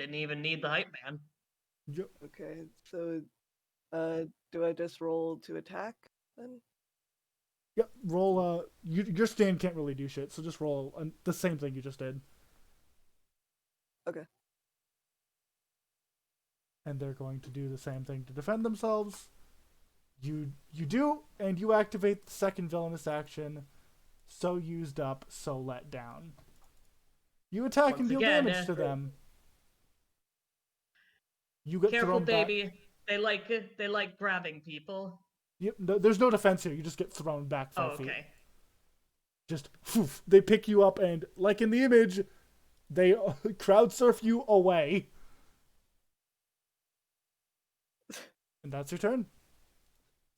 [SPEAKER 2] didn't even need the hype man.
[SPEAKER 3] Okay, so do I just roll to attack then?
[SPEAKER 1] Yep. Roll. Your stand can't really do shit, so just roll the same thing you just did.
[SPEAKER 3] Okay.
[SPEAKER 1] And they're going to do the same thing to defend themselves. You do, and you activate the second villainous action. So used up, so let down. You attack and deal damage to them. You get
[SPEAKER 2] Careful,
[SPEAKER 1] thrown
[SPEAKER 2] baby.
[SPEAKER 1] back.
[SPEAKER 2] They like grabbing people.
[SPEAKER 1] Yep, no, there's no defense here. You just get thrown back 5 feet.
[SPEAKER 2] Okay.
[SPEAKER 1] Just poof, they pick you up and, like in the image, they crowd surf you away. And that's your turn.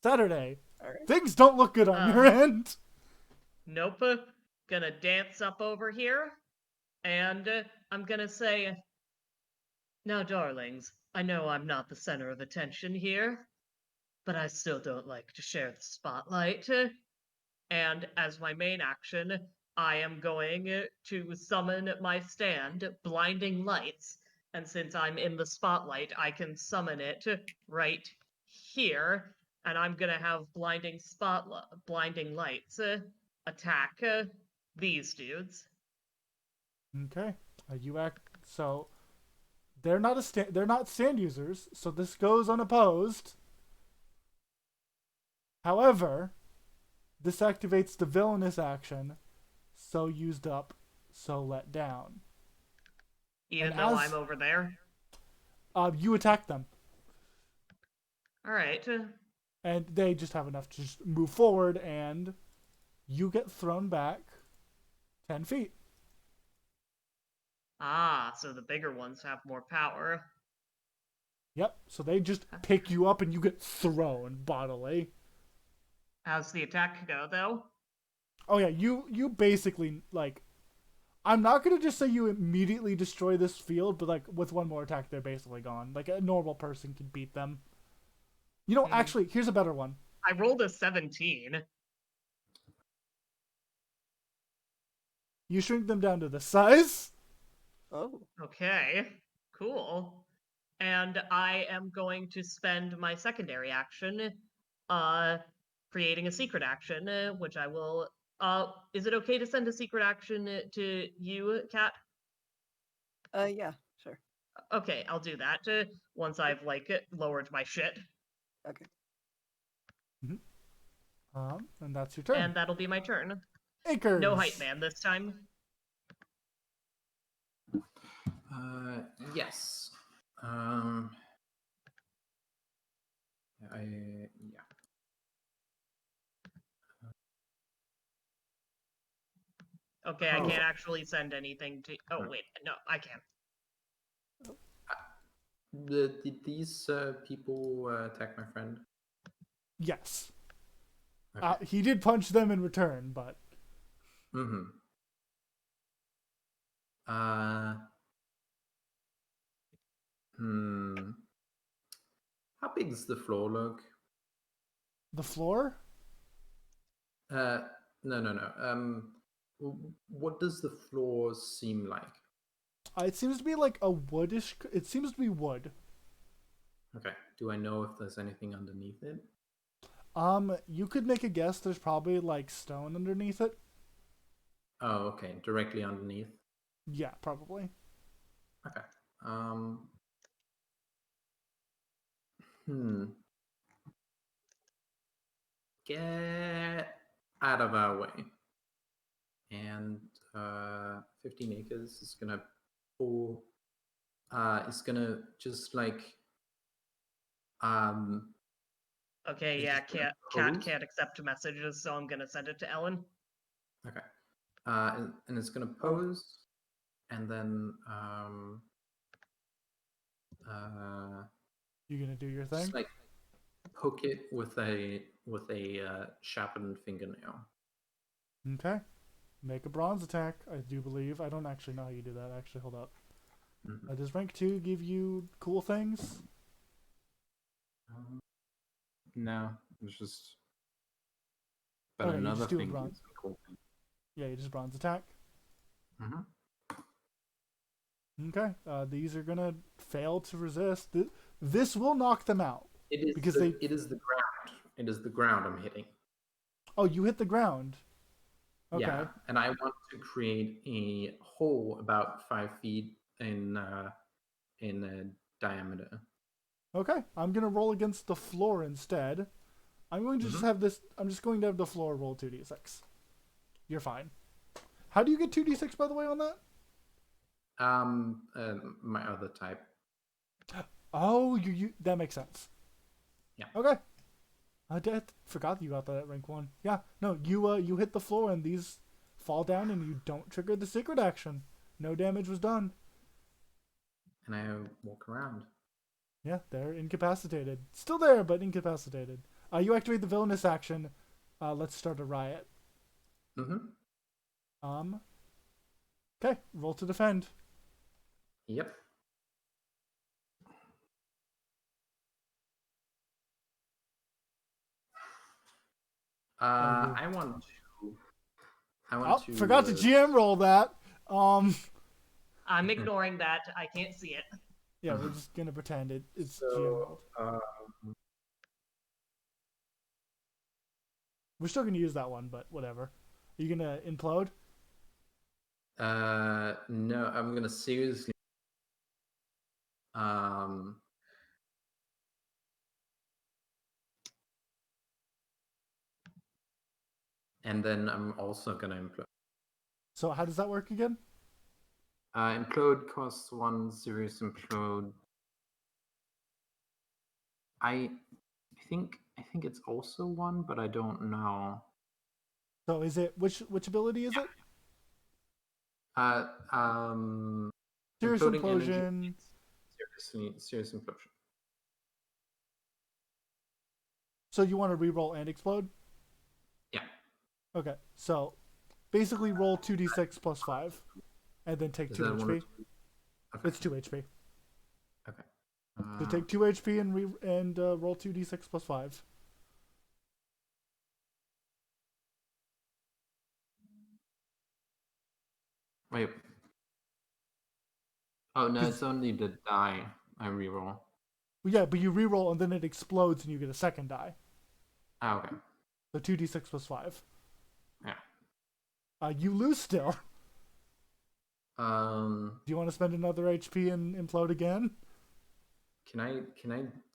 [SPEAKER 1] Saturday.
[SPEAKER 3] Alright.
[SPEAKER 1] Things don't look good on your end.
[SPEAKER 2] Nope. Gonna dance up over here, and I'm gonna say, now, darlings, I know I'm not the center of attention here, but I still don't like to share the spotlight. And as my main action, I am going to summon my stand, Blinding Lights. And since I'm in the spotlight, I can summon it right here. And I'm gonna have Blinding Lights attack these dudes.
[SPEAKER 1] Okay. You act so. They're not stand users, so this goes unopposed. However, this activates the villainous action, so used up, so let down.
[SPEAKER 2] Even though I'm over there?
[SPEAKER 1] You attack them.
[SPEAKER 2] Alright.
[SPEAKER 1] And they just have enough to just move forward, and you get thrown back 10 feet.
[SPEAKER 2] Ah, so the bigger ones have more power.
[SPEAKER 1] Yep, so they just pick you up and you get thrown bodily.
[SPEAKER 2] How's the attack go, though?
[SPEAKER 1] Oh yeah, you basically, like, I'm not going to just say you immediately destroy this field, but like with one more attack they're basically gone. Like a normal person can beat them. You know, actually, here's a better one.
[SPEAKER 2] I rolled a 17.
[SPEAKER 1] You shrink them down to the size.
[SPEAKER 3] Oh.
[SPEAKER 2] Okay, cool. And I am going to spend my secondary action creating a secret action, which I will... is it okay to send a secret action to you, Kat?
[SPEAKER 3] Yeah, sure.
[SPEAKER 2] Okay, I'll do that once I've, like, lowered my shit.
[SPEAKER 3] Okay.
[SPEAKER 1] And that's your turn.
[SPEAKER 2] And that'll be my turn.
[SPEAKER 1] Acres.
[SPEAKER 2] No hype man this time.
[SPEAKER 4] Yes. Yeah.
[SPEAKER 2] Okay, I
[SPEAKER 4] Oh.
[SPEAKER 2] can't actually send anything to. Oh wait, no, I can't.
[SPEAKER 4] Did these people attack my friend?
[SPEAKER 1] Yes.
[SPEAKER 4] Okay.
[SPEAKER 1] He did punch them in return, but
[SPEAKER 4] Mm-hmm. Uh, hmm. How big does the floor look?
[SPEAKER 1] the floor?
[SPEAKER 4] No, no, no. What does the floor seem like?
[SPEAKER 1] It seems to be like a woodish. It seems to be wood.
[SPEAKER 4] Okay. Do I know if there's anything underneath it?
[SPEAKER 1] You could make a guess. There's probably like stone underneath it.
[SPEAKER 4] Oh, okay. Directly underneath.
[SPEAKER 1] Yeah, probably.
[SPEAKER 4] Okay. Hmm. Get out of our way. And 15 acres is gonna pull. It's gonna just like
[SPEAKER 2] Okay,
[SPEAKER 4] it's
[SPEAKER 2] yeah,
[SPEAKER 4] just gonna
[SPEAKER 2] Cat
[SPEAKER 4] pose.
[SPEAKER 2] can't accept messages, so I'm gonna send it to Ellen.
[SPEAKER 4] Okay. And it's gonna pose, and then
[SPEAKER 1] You gonna do your thing?
[SPEAKER 4] just like poke it with a sharpened fingernail.
[SPEAKER 1] Okay. Make a bronze attack. I do believe. I don't actually know how you do that. Actually, hold up.
[SPEAKER 4] Mhm.
[SPEAKER 1] Does rank 2 give you cool things?
[SPEAKER 4] No, it's just. But
[SPEAKER 1] Okay, you
[SPEAKER 4] another
[SPEAKER 1] just do a
[SPEAKER 4] thing
[SPEAKER 1] bronze.
[SPEAKER 4] is a cool thing.
[SPEAKER 1] Yeah, you just bronze attack.
[SPEAKER 4] Mm-hmm.
[SPEAKER 1] Okay. These are gonna fail to resist. This will knock them out
[SPEAKER 4] It is
[SPEAKER 1] because
[SPEAKER 4] it is the ground. It is the ground I'm hitting.
[SPEAKER 1] Oh, you hit the ground. Okay.
[SPEAKER 4] Yeah, and I want to create a hole about 5 feet in diameter.
[SPEAKER 1] Okay. I'm gonna roll against the floor instead. I'm going to just have this. I'm just going to have the floor roll 2d6. You're fine. How do you get 2d6 by the way on that?
[SPEAKER 4] My other type.
[SPEAKER 1] Oh, you that makes sense.
[SPEAKER 4] Yeah.
[SPEAKER 1] Okay. I forgot you got that at rank 1. Yeah. No, you hit the floor and these fall down and you don't trigger the secret action. No damage was done.
[SPEAKER 4] And I walk around.
[SPEAKER 1] Yeah, they're incapacitated. Still there, but incapacitated. You activate the villainous action. Let's start a riot.
[SPEAKER 4] Mm-hmm.
[SPEAKER 1] Okay, roll to defend.
[SPEAKER 4] Yep. I want to.
[SPEAKER 1] Forgot to GM roll that.
[SPEAKER 2] I'm ignoring that. I can't see it.
[SPEAKER 1] Yeah, we're just gonna pretend it's
[SPEAKER 4] So,
[SPEAKER 1] GM rolled. We're still gonna use that one, but whatever. Are you gonna implode?
[SPEAKER 4] No, I'm gonna seriously. And then I'm also gonna implode.
[SPEAKER 1] So how does that work again?
[SPEAKER 4] Implode costs 1 serious implode. I think it's also 1, but I don't know.
[SPEAKER 1] So is it which ability is it? Serious
[SPEAKER 4] imploding
[SPEAKER 1] implosion.
[SPEAKER 4] Energy, serious implosion.
[SPEAKER 1] So you want to re-roll and explode?
[SPEAKER 4] Yeah.
[SPEAKER 1] Okay, so basically roll 2d6 plus 5, and then take 2 HP.
[SPEAKER 4] Okay.
[SPEAKER 1] It's 2 HP.
[SPEAKER 4] Okay.
[SPEAKER 1] So take 2 HP and roll 2d6 plus 5.
[SPEAKER 4] Wait. Oh no, it's only the die I reroll.
[SPEAKER 1] Yeah, but you re-roll and then it explodes and you get a second die.
[SPEAKER 4] Ah, okay.
[SPEAKER 1] So 2d6 plus 5.
[SPEAKER 4] Yeah.
[SPEAKER 1] You lose still.
[SPEAKER 4] Do
[SPEAKER 1] you want to spend another HP and implode again?
[SPEAKER 4] Can I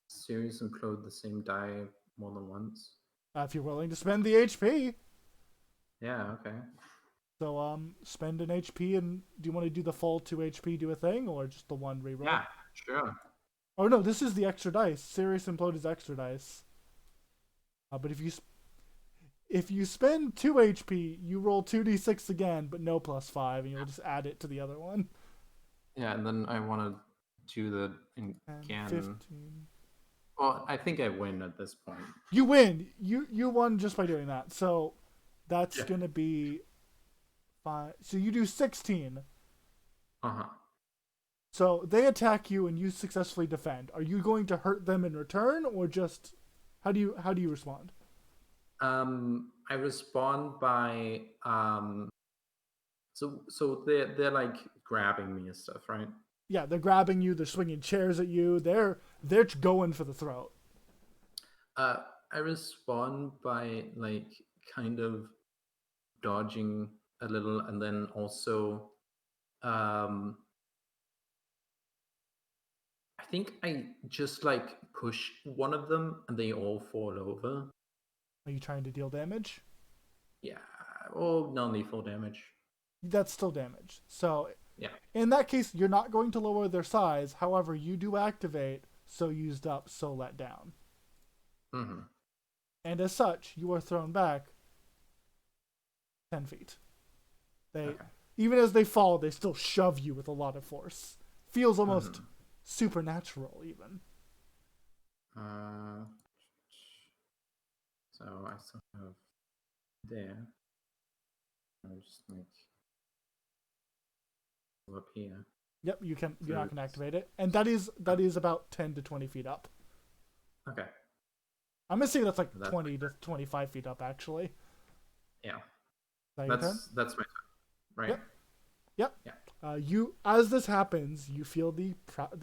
[SPEAKER 4] serious implode the same die more than once?
[SPEAKER 1] If you're willing to spend the HP.
[SPEAKER 4] Yeah, okay.
[SPEAKER 1] So spend an HP, and do you want to do the full 2 HP do a thing, or just the one reroll?
[SPEAKER 4] Yeah, sure.
[SPEAKER 1] Oh no, this is the extra dice. Serious implode is extra dice. But if you If you spend 2 HP, you roll 2d6 again, but no +5, and you'll just add it to the other one.
[SPEAKER 4] Yeah, and then I want to do the
[SPEAKER 1] 10,
[SPEAKER 4] again.
[SPEAKER 1] 15.
[SPEAKER 4] Well, I think I win at this point.
[SPEAKER 1] You win. You won just by doing that. So that's
[SPEAKER 4] Yeah.
[SPEAKER 1] going to be 5. So you do 16.
[SPEAKER 4] Uh-huh.
[SPEAKER 1] So they attack you and you successfully defend. Are you going to hurt them in return, or just how do you respond?
[SPEAKER 4] I respond by so they're like grabbing me and stuff, right?
[SPEAKER 1] Yeah, they're grabbing you, they're swinging chairs at you, they're going for the throat.
[SPEAKER 4] I respond by like kind of dodging a little, and then also I think I just like push one of them and they all fall over.
[SPEAKER 1] Are you trying to deal damage?
[SPEAKER 4] Yeah, or non-lethal damage.
[SPEAKER 1] That's still damage. So
[SPEAKER 4] Yeah.
[SPEAKER 1] in that case, you're not going to lower their size. However, you do activate so used up, so let down.
[SPEAKER 4] Mm-hmm.
[SPEAKER 1] And as such, you are thrown back 10 feet. They, even as they fall, they still shove you with a lot of force. Feels almost supernatural, even.
[SPEAKER 4] So I still have there. I'll just like go up here.
[SPEAKER 1] Yep, you can. You're not going to activate it, and that is about 10 to 20 feet up.
[SPEAKER 4] Okay.
[SPEAKER 1] I'm gonna say that's like 20 to 25 feet up, actually.
[SPEAKER 4] Yeah.
[SPEAKER 1] That's
[SPEAKER 4] my turn, right?
[SPEAKER 1] Yep.
[SPEAKER 4] Yeah.
[SPEAKER 1] You, as this happens, you feel the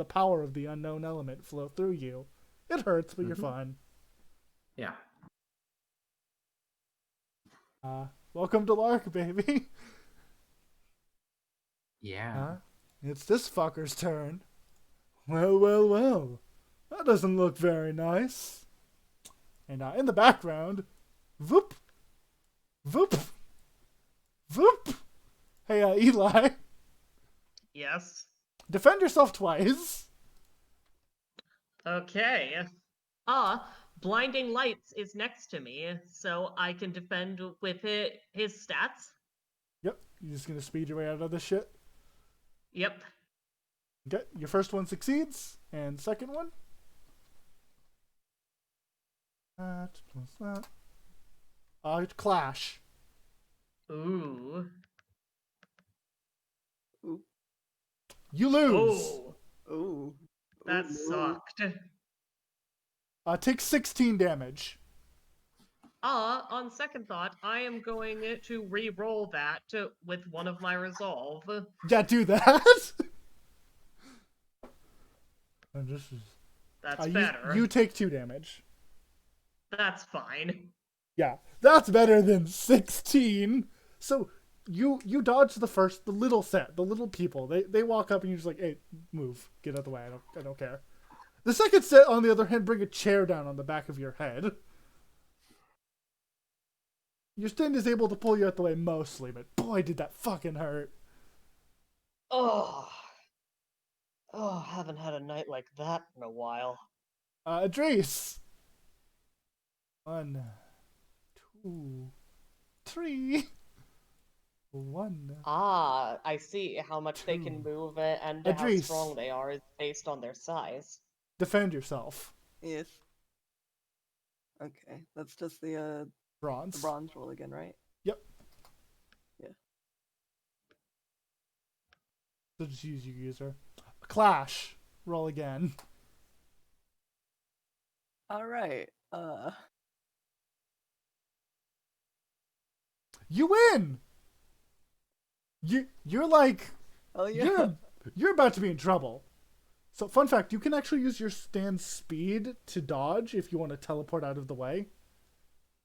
[SPEAKER 1] power of the unknown element flow through you. It hurts, but you're fine.
[SPEAKER 4] Yeah.
[SPEAKER 1] Welcome to Ark, baby.
[SPEAKER 4] Yeah.
[SPEAKER 1] It's this fucker's turn. Well. That doesn't look very nice. And in the background, voop, voop, voop. Hey, Eli.
[SPEAKER 2] Yes.
[SPEAKER 1] Defend yourself twice.
[SPEAKER 2] Okay. Blinding Lights is next to me, so I can defend with his stats.
[SPEAKER 1] Yep. You're just gonna speed your way out of this shit.
[SPEAKER 2] Yep.
[SPEAKER 1] Okay. Your first one succeeds, and second one. That plus that. Clash.
[SPEAKER 2] Ooh.
[SPEAKER 1] You lose.
[SPEAKER 2] Oh. That sucked.
[SPEAKER 1] Take 16 damage.
[SPEAKER 2] On second thought, I am going to re-roll that with one of my resolve.
[SPEAKER 1] Yeah, do that.
[SPEAKER 2] That's better.
[SPEAKER 1] You take 2 damage.
[SPEAKER 2] That's fine.
[SPEAKER 1] Yeah, that's better than 16. So you dodge the little set, the little people. They walk up and you're just like, hey, move, get out of the way. I don't care. The second set, on the other hand, bring a chair down on the back of your head. Your stand is able to pull you out the way mostly, but boy, did that fucking hurt.
[SPEAKER 2] Oh, haven't had a night like that in a while.
[SPEAKER 1] Adrice. 1, 2, 3. 1.
[SPEAKER 2] I see how much they can move and how
[SPEAKER 1] Adrice.
[SPEAKER 2] strong they are is based on their size.
[SPEAKER 1] Defend yourself.
[SPEAKER 3] Yes. Okay, that's just the
[SPEAKER 1] Bronze.
[SPEAKER 3] the bronze roll again, right?
[SPEAKER 1] Yep.
[SPEAKER 3] Yeah.
[SPEAKER 1] So just use your user. Clash. Roll again.
[SPEAKER 3] All right.
[SPEAKER 1] You win. You're like,
[SPEAKER 3] Oh yeah.
[SPEAKER 1] you're about to be in trouble. So fun fact, you can actually use your stand speed to dodge if you want to teleport out of the way.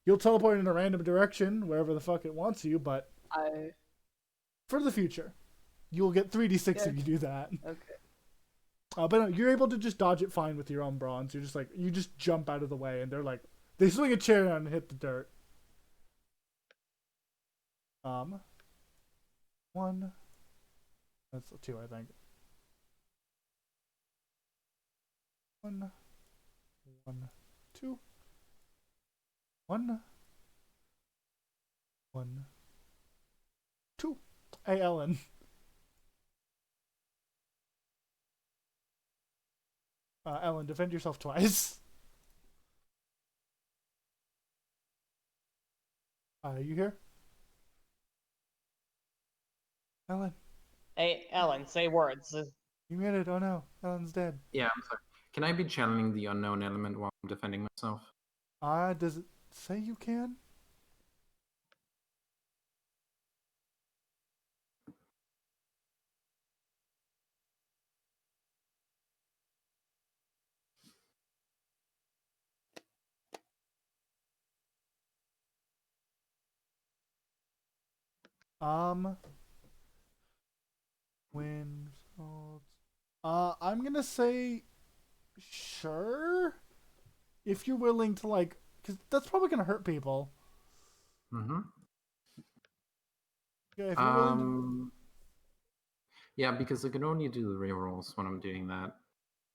[SPEAKER 1] You'll teleport in a random direction wherever the fuck it wants you, but for the future, you'll get 3d6 if you do that.
[SPEAKER 3] Okay.
[SPEAKER 1] But no, you're able to just dodge it fine with your own bronze. You're just like, you just jump out of the way, and they're like, they swing a chair down and hit the dirt. 1. That's 2, I think. 1, 2, 1, 1, 2. Hey, Ellen. Ellen, defend yourself twice. You here? Ellen,
[SPEAKER 2] Hey, Ellen, say words.
[SPEAKER 1] you made it. Oh no, Ellen's dead.
[SPEAKER 4] Yeah, I'm sorry. Can I be channeling the unknown element while I'm defending myself?
[SPEAKER 1] Does it say you can? When results. I'm gonna say sure. If you're willing to, like, because that's probably gonna hurt people.
[SPEAKER 4] Mm-hmm.
[SPEAKER 1] Yeah, if you're willing
[SPEAKER 4] Yeah, because I can only do the rerolls when I'm doing that.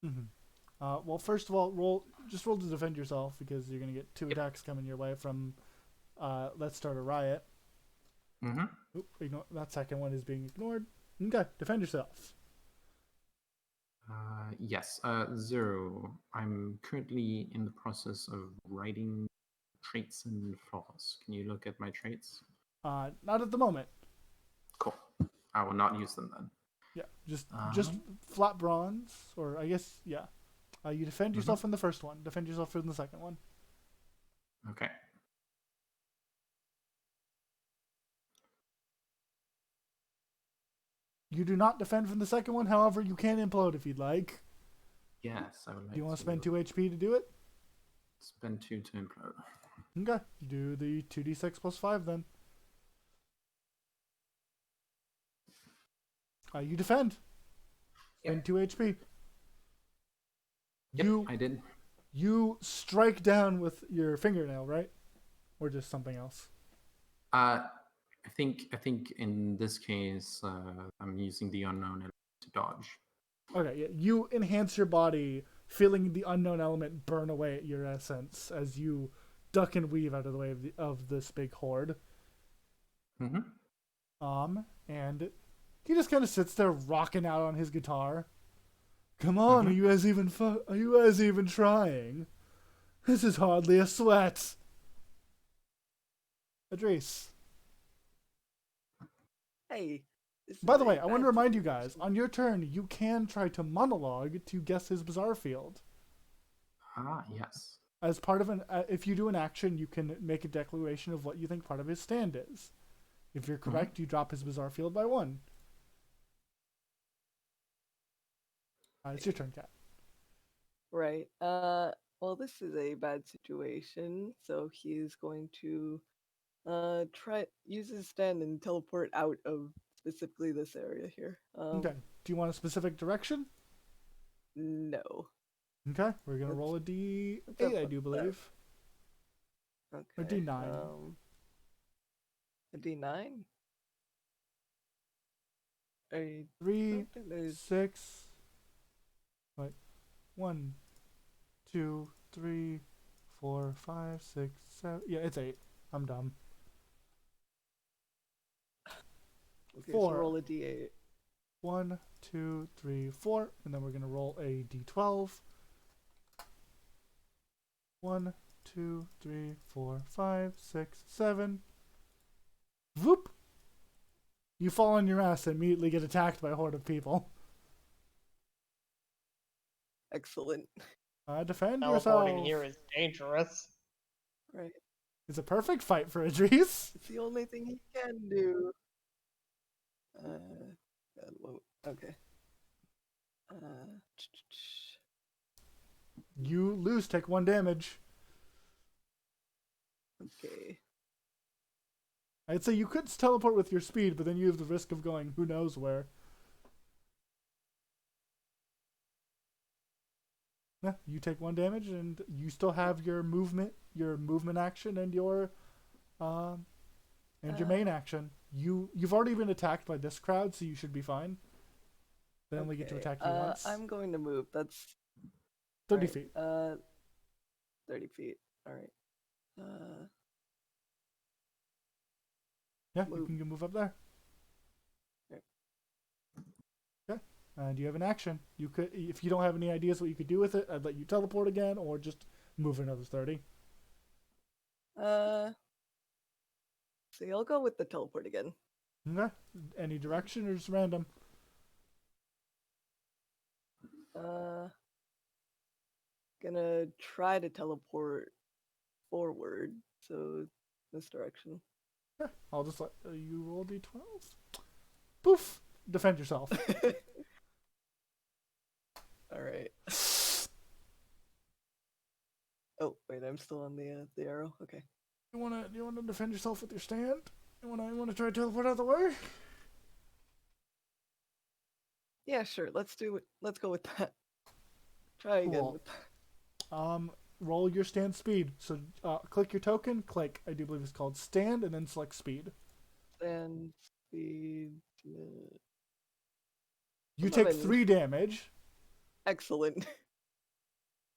[SPEAKER 1] to. Well, first of all, roll to defend yourself because you're gonna get 2 attacks coming your way from. Let's start a riot.
[SPEAKER 4] Mm-hmm.
[SPEAKER 1] Oop, that second one is being ignored. Okay, defend yourself.
[SPEAKER 4] Yes, 0. I'm currently in the process of writing traits and flaws. Can you look at my traits?
[SPEAKER 1] Not at the moment.
[SPEAKER 4] Cool. I will not use them then.
[SPEAKER 1] Yeah, just flat bronze, or I guess yeah. You defend yourself in the first one. Defend yourself in the second one.
[SPEAKER 4] Okay.
[SPEAKER 1] You do not defend from the second one. However, you can implode if you'd like.
[SPEAKER 4] Yes, I would like to.
[SPEAKER 1] Do you want to spend 2 HP to do it?
[SPEAKER 4] Spend 2 to implode.
[SPEAKER 1] Okay, do the 2d6 plus 5 then. You defend. Spend 2 HP.
[SPEAKER 4] Yep, I did.
[SPEAKER 1] You strike down with your fingernail, right? Or just something else?
[SPEAKER 4] I think in this case, I'm using the unknown element to dodge.
[SPEAKER 1] Okay, yeah. You enhance your body, feeling the unknown element burn away at your essence as you duck and weave out of the way of this big horde. And he just kind of sits there rocking out on his guitar. Come on, are you guys even trying? This is hardly a sweat. Adrice.
[SPEAKER 3] Hey.
[SPEAKER 1] By the way, I want to remind you guys, on your turn, you can try to monologue to guess his bizarre field.
[SPEAKER 4] Yes.
[SPEAKER 1] As part of if you do an action, you can make a declaration of what you think part of his stand is. If you're correct, you drop his bizarre field by 1. It's your turn, Kat.
[SPEAKER 3] Right. Well, this is a bad situation, so he is going to use his stand and teleport out of specifically this area here.
[SPEAKER 1] Okay. Do you want a specific direction?
[SPEAKER 3] No.
[SPEAKER 1] Okay. We're gonna roll a D8, I do believe.
[SPEAKER 3] Okay.
[SPEAKER 1] Or D9.
[SPEAKER 3] A D9.
[SPEAKER 1] 3, 6. Wait. 1, 2, 3, 4, 5, 6, 7. Yeah, it's 8. I'm dumb.
[SPEAKER 3] Okay,
[SPEAKER 1] 4.
[SPEAKER 3] So roll a D8.
[SPEAKER 1] 1, 2, 3, 4, and then we're gonna roll a D12. 1, 2, 3, 4, 5, 6, 7. Whoop! You fall on your ass and immediately get attacked by a horde of people.
[SPEAKER 3] Excellent.
[SPEAKER 1] Defend
[SPEAKER 2] Teleporting
[SPEAKER 1] yourself.
[SPEAKER 2] here is dangerous.
[SPEAKER 3] Right.
[SPEAKER 1] It's a perfect fight for Idris.
[SPEAKER 3] It's the only thing he can do. Okay.
[SPEAKER 1] You lose, take 1 damage.
[SPEAKER 3] Okay.
[SPEAKER 1] I'd say you could teleport with your speed, but then you have the risk of going who knows where. Yeah, you take 1 damage, and you still have your movement action, and your main action. You've already been attacked by this crowd, so you should be fine. They only get to attack you once.
[SPEAKER 3] I'm going to move. That's
[SPEAKER 1] 30 feet.
[SPEAKER 3] 30 feet. All right.
[SPEAKER 1] Yeah, you
[SPEAKER 3] Move.
[SPEAKER 1] can move up there.
[SPEAKER 3] Okay.
[SPEAKER 1] Okay. And you have an action. You could, if you don't have any ideas what you could do with it, I'd let you teleport again, or just move another 30.
[SPEAKER 3] See, I'll go with the teleport again.
[SPEAKER 1] Okay. Any direction or just random?
[SPEAKER 3] Gonna try to teleport forward, so this direction.
[SPEAKER 1] Yeah, I'll just let you roll d12. Poof! Defend yourself.
[SPEAKER 3] All right. Oh wait, I'm still on the arrow. Okay.
[SPEAKER 1] Do you wanna defend yourself with your stand? You wanna try to teleport out of the way?
[SPEAKER 3] Yeah, sure. Let's do it. Let's go with that. Try again
[SPEAKER 1] Cool.
[SPEAKER 3] with that.
[SPEAKER 1] Roll your stand speed. So click your token, click, I do believe it's called stand, and then select speed.
[SPEAKER 3] And speed.
[SPEAKER 1] You take
[SPEAKER 3] 11.
[SPEAKER 1] 3 damage.
[SPEAKER 3] Excellent.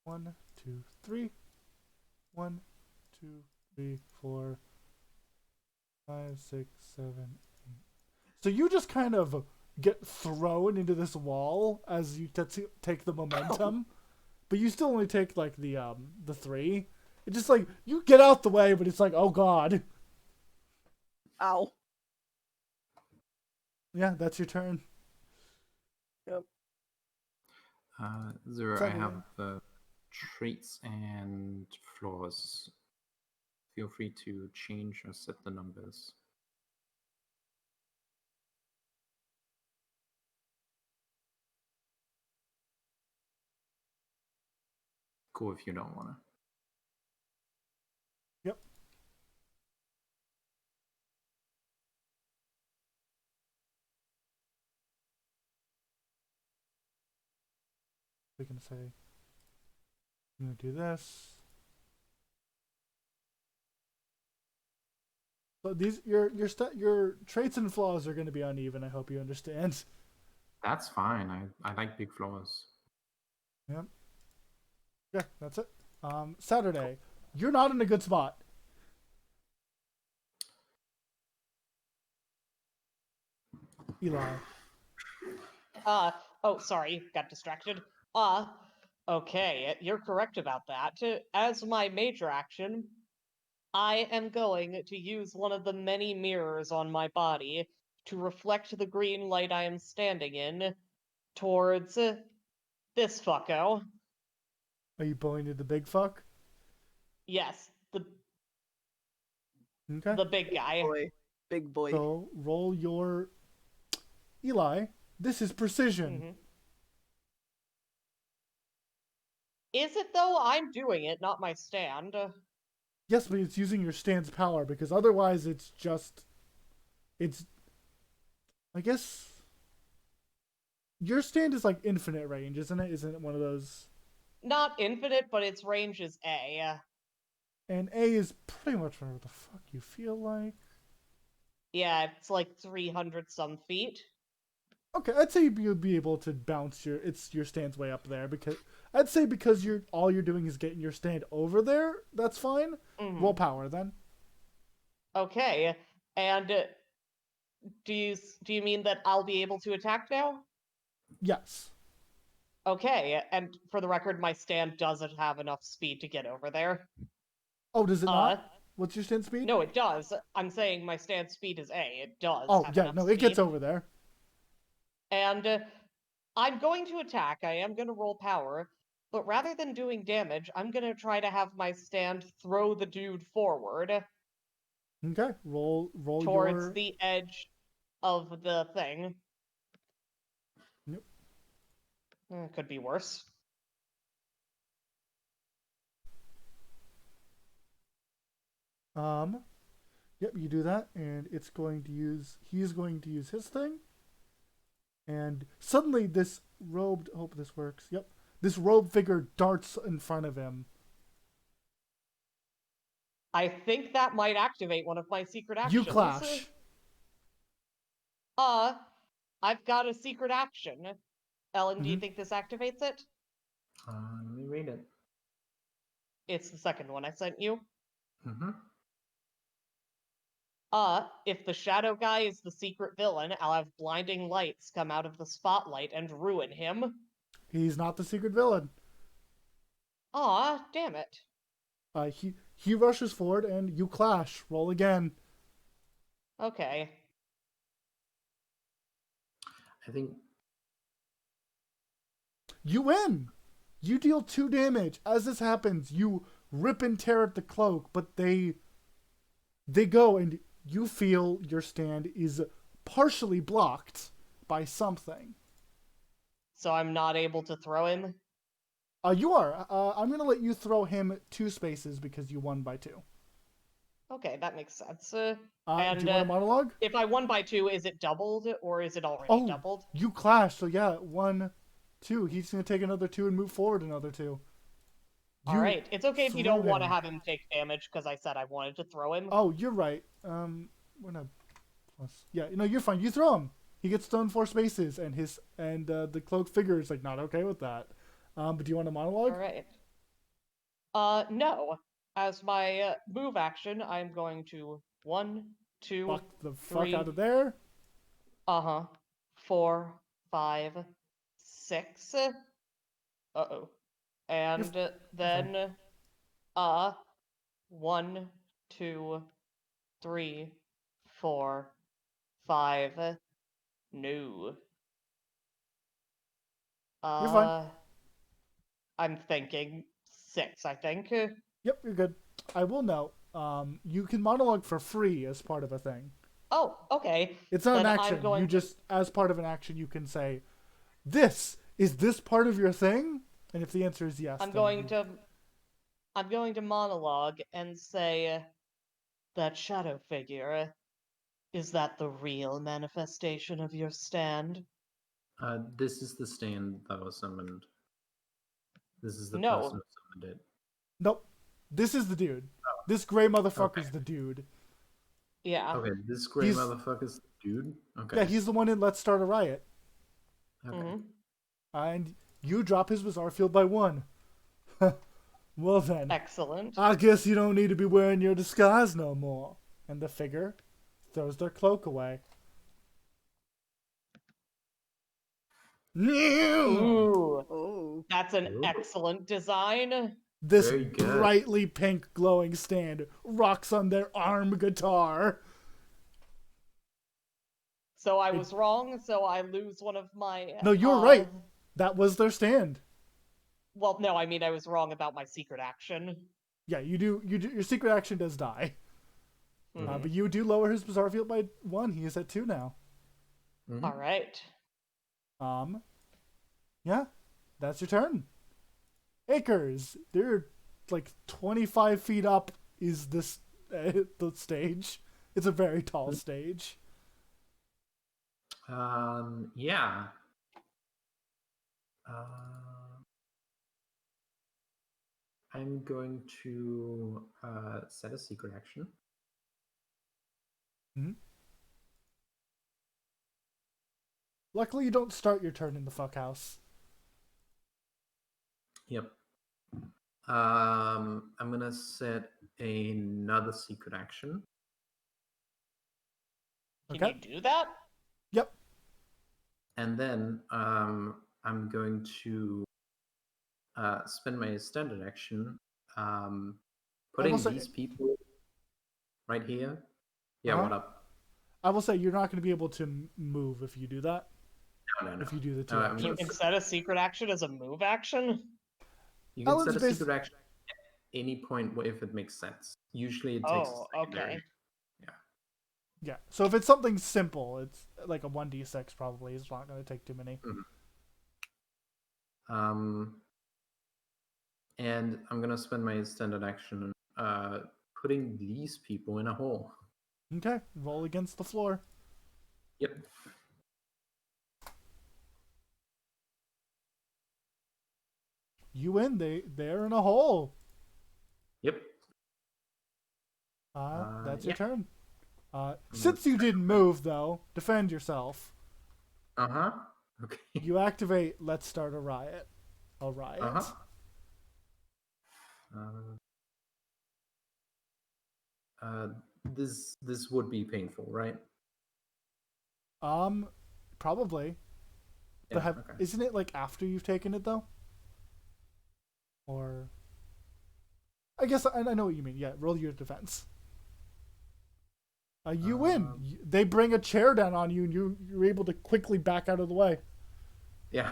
[SPEAKER 1] 1, 2, 3. 1, 2, 3, 4, 5, 6, 7, 8. So you just kind of get thrown into this wall as you take the momentum, but you still only take like the 3. It's just like you get out the way, but it's like, oh god.
[SPEAKER 3] Ow.
[SPEAKER 1] Yeah, that's your turn.
[SPEAKER 3] Yep.
[SPEAKER 4] Zero, I
[SPEAKER 1] Saturday.
[SPEAKER 4] have traits and flaws. Feel free to change or set the numbers. Cool if you don't want to.
[SPEAKER 1] Yep. We can say, I'm gonna do this. So these your traits and flaws are going to be uneven. I hope you understand.
[SPEAKER 4] That's fine. I like big flaws.
[SPEAKER 1] Yep. Yeah, that's it. Saturday, you're not in a good spot. Eli.
[SPEAKER 2] Oh, sorry, got distracted. Okay, you're correct about that. As my major action, I am going to use one of the many mirrors on my body to reflect the green light I am standing in towards this fucko.
[SPEAKER 1] Are you pointing to the big fuck?
[SPEAKER 2] Yes,
[SPEAKER 1] Okay.
[SPEAKER 2] the big guy.
[SPEAKER 3] Boy. Big boy.
[SPEAKER 1] So roll your Eli. This is precision.
[SPEAKER 2] Mhm. Is it though? I'm doing it, not my stand.
[SPEAKER 1] Yes, but it's using your stand's power because otherwise it's I guess your stand is like infinite range, isn't it? Isn't it one of those?
[SPEAKER 2] Not infinite, but its range is A.
[SPEAKER 1] And A is pretty much whatever the fuck you feel like.
[SPEAKER 2] Yeah, it's like 300 some feet.
[SPEAKER 1] Okay, I'd say you'd be able to bounce your stand's way up there because I'd say because all you're doing is getting your stand over there. That's fine.
[SPEAKER 2] Mhm.
[SPEAKER 1] Roll power then.
[SPEAKER 2] Okay, and do you mean that I'll be able to attack now?
[SPEAKER 1] Yes.
[SPEAKER 2] Okay, and for the record, my stand doesn't have enough speed to get over there.
[SPEAKER 1] Oh, does it not? What's your stand speed?
[SPEAKER 2] No, it does. I'm saying my stand speed is A. It does.
[SPEAKER 1] Oh
[SPEAKER 2] have
[SPEAKER 1] yeah,
[SPEAKER 2] enough
[SPEAKER 1] no,
[SPEAKER 2] speed.
[SPEAKER 1] it gets over there.
[SPEAKER 2] And I'm going to attack. I am going to roll power, but rather than doing damage, I'm going to try to have my stand throw the dude forward
[SPEAKER 1] Okay, roll
[SPEAKER 2] towards
[SPEAKER 1] your.
[SPEAKER 2] the edge of the thing.
[SPEAKER 1] Yep.
[SPEAKER 2] Could be worse.
[SPEAKER 1] Yep, you do that, and he's going to use his thing. And suddenly this robed, hope this works. Yep. This robed figure darts in front of him.
[SPEAKER 2] I think that might activate one of my secret actions.
[SPEAKER 1] You clash.
[SPEAKER 2] I've got a secret action. Ellen, do you
[SPEAKER 1] Mhm.
[SPEAKER 2] think this activates it?
[SPEAKER 4] Let me read it.
[SPEAKER 2] It's the second one I sent you.
[SPEAKER 4] Mm-hmm.
[SPEAKER 2] If the shadow guy is the secret villain, I'll have blinding lights come out of the spotlight and ruin him.
[SPEAKER 1] He's not the secret villain.
[SPEAKER 2] Aw, damn it.
[SPEAKER 1] He rushes forward and you clash. Roll again.
[SPEAKER 2] Okay.
[SPEAKER 4] I think
[SPEAKER 1] You win. You deal 2 damage. As this happens, you rip and tear at the cloak, but they go and you feel your stand is partially blocked by something.
[SPEAKER 2] So I'm not able to throw him?
[SPEAKER 1] You are. I'm going to let you throw him 2 spaces because you won by 2.
[SPEAKER 2] Okay, that makes sense.
[SPEAKER 1] Do you want a monologue?
[SPEAKER 2] If I won by 2, is it doubled, or is it already doubled?
[SPEAKER 1] You clash, so yeah, 1, 2. He's going to take another 2 and move forward another 2.
[SPEAKER 2] Alright, it's okay if you don't want to
[SPEAKER 1] him.
[SPEAKER 2] have him take damage, because I said I wanted to throw him.
[SPEAKER 1] Oh, you're right. We're not plus. Yeah, no, you're fine. You throw him. He gets thrown 4 spaces, and the cloak figure is like not okay with that. But do you want a monologue?
[SPEAKER 2] Alright. No. As my move action, I'm going to 1, 2,
[SPEAKER 1] Fuck the
[SPEAKER 2] 3,
[SPEAKER 1] fuck out of there.
[SPEAKER 2] 4, 5, 6. Uh-oh. And then 1, 2, 3, 4, 5. No.
[SPEAKER 1] You're fine.
[SPEAKER 2] I'm thinking 6, I think.
[SPEAKER 1] Yep, you're good. I will note, you can monologue for free as part of a thing.
[SPEAKER 2] Oh, okay.
[SPEAKER 1] It's not
[SPEAKER 2] Then
[SPEAKER 1] an
[SPEAKER 2] I'm
[SPEAKER 1] action.
[SPEAKER 2] going
[SPEAKER 1] You
[SPEAKER 2] to-
[SPEAKER 1] just, as part of an action, you can say, is this part of your thing? And if the answer is yes,
[SPEAKER 2] I'm
[SPEAKER 1] then
[SPEAKER 2] going to monologue and say that shadow figure, is that the real manifestation of your stand?
[SPEAKER 4] this is the stand that was summoned. This is the
[SPEAKER 2] No.
[SPEAKER 4] person who summoned it.
[SPEAKER 1] Nope. This is the dude. This gray motherfucker's the dude.
[SPEAKER 2] Yeah.
[SPEAKER 4] Okay, this gray
[SPEAKER 1] He's-
[SPEAKER 4] motherfucker's the dude? Okay.
[SPEAKER 1] Yeah, he's the one in Let's Start a Riot.
[SPEAKER 4] Okay.
[SPEAKER 2] Mhm.
[SPEAKER 1] And you drop his bizarre field by 1. Well then,
[SPEAKER 2] Excellent.
[SPEAKER 1] I guess you don't need to be wearing your disguise no more. And the figure throws their cloak away.
[SPEAKER 2] Ooh,
[SPEAKER 3] Oh,
[SPEAKER 2] that's an
[SPEAKER 4] Ooh.
[SPEAKER 2] excellent design.
[SPEAKER 1] This
[SPEAKER 4] Very good.
[SPEAKER 1] brightly pink glowing stand rocks on their arm guitar.
[SPEAKER 2] So I was wrong, so I lose one of my...
[SPEAKER 1] No, you were right. That was their stand.
[SPEAKER 2] Well, no, I mean I was wrong about my secret action.
[SPEAKER 1] Yeah, you do. Your secret action does die.
[SPEAKER 2] Mhm.
[SPEAKER 1] But you do lower his bizarre field by 1. He is at 2 now.
[SPEAKER 4] Mhm.
[SPEAKER 2] All right.
[SPEAKER 1] Yeah, that's your turn. Acres, they're like 25 feet up. Is this the stage? It's a very tall stage.
[SPEAKER 4] Yeah. I'm going to set a secret action.
[SPEAKER 1] Luckily, you don't start your turn in the fuck house.
[SPEAKER 4] Yep. I'm gonna set another secret action.
[SPEAKER 2] Can
[SPEAKER 1] Okay.
[SPEAKER 2] you do that?
[SPEAKER 1] Yep.
[SPEAKER 4] And then I'm going to spend my standard action putting
[SPEAKER 1] say-
[SPEAKER 4] these people right here. Yeah,
[SPEAKER 1] Uh-huh.
[SPEAKER 4] what up?
[SPEAKER 1] I will say you're not going to be able to move if you do that.
[SPEAKER 4] No.
[SPEAKER 1] If you do the 2
[SPEAKER 4] No, I
[SPEAKER 1] actions.
[SPEAKER 4] mean,
[SPEAKER 2] You can set a secret action as a move action?
[SPEAKER 4] You can
[SPEAKER 1] Alan's
[SPEAKER 4] set a
[SPEAKER 1] bas-
[SPEAKER 4] secret action at any point if it makes sense. Usually it takes
[SPEAKER 2] Oh,
[SPEAKER 4] a secondary.
[SPEAKER 2] okay.
[SPEAKER 1] Yeah. So if it's something simple, it's like a 1d6 probably. It's not going to take too many.
[SPEAKER 4] And I'm gonna spend my standard action putting these people in a hole.
[SPEAKER 1] Okay. Roll against the floor.
[SPEAKER 4] Yep.
[SPEAKER 1] You win. They're in a hole.
[SPEAKER 4] Yep.
[SPEAKER 1] That's your
[SPEAKER 4] yeah.
[SPEAKER 1] turn. Since you didn't move, though, defend yourself.
[SPEAKER 4] Uh-huh. Okay.
[SPEAKER 1] You activate Let's Start a Riot. A riot.
[SPEAKER 4] Uh-huh. this would be painful, right?
[SPEAKER 1] Probably. But
[SPEAKER 4] Yeah. Okay.
[SPEAKER 1] isn't it like after you've taken it though? Or I guess I know what you mean. Yeah, roll your defense. You win. They bring a chair down on you, and you're able to quickly back out of the way.
[SPEAKER 4] Yeah.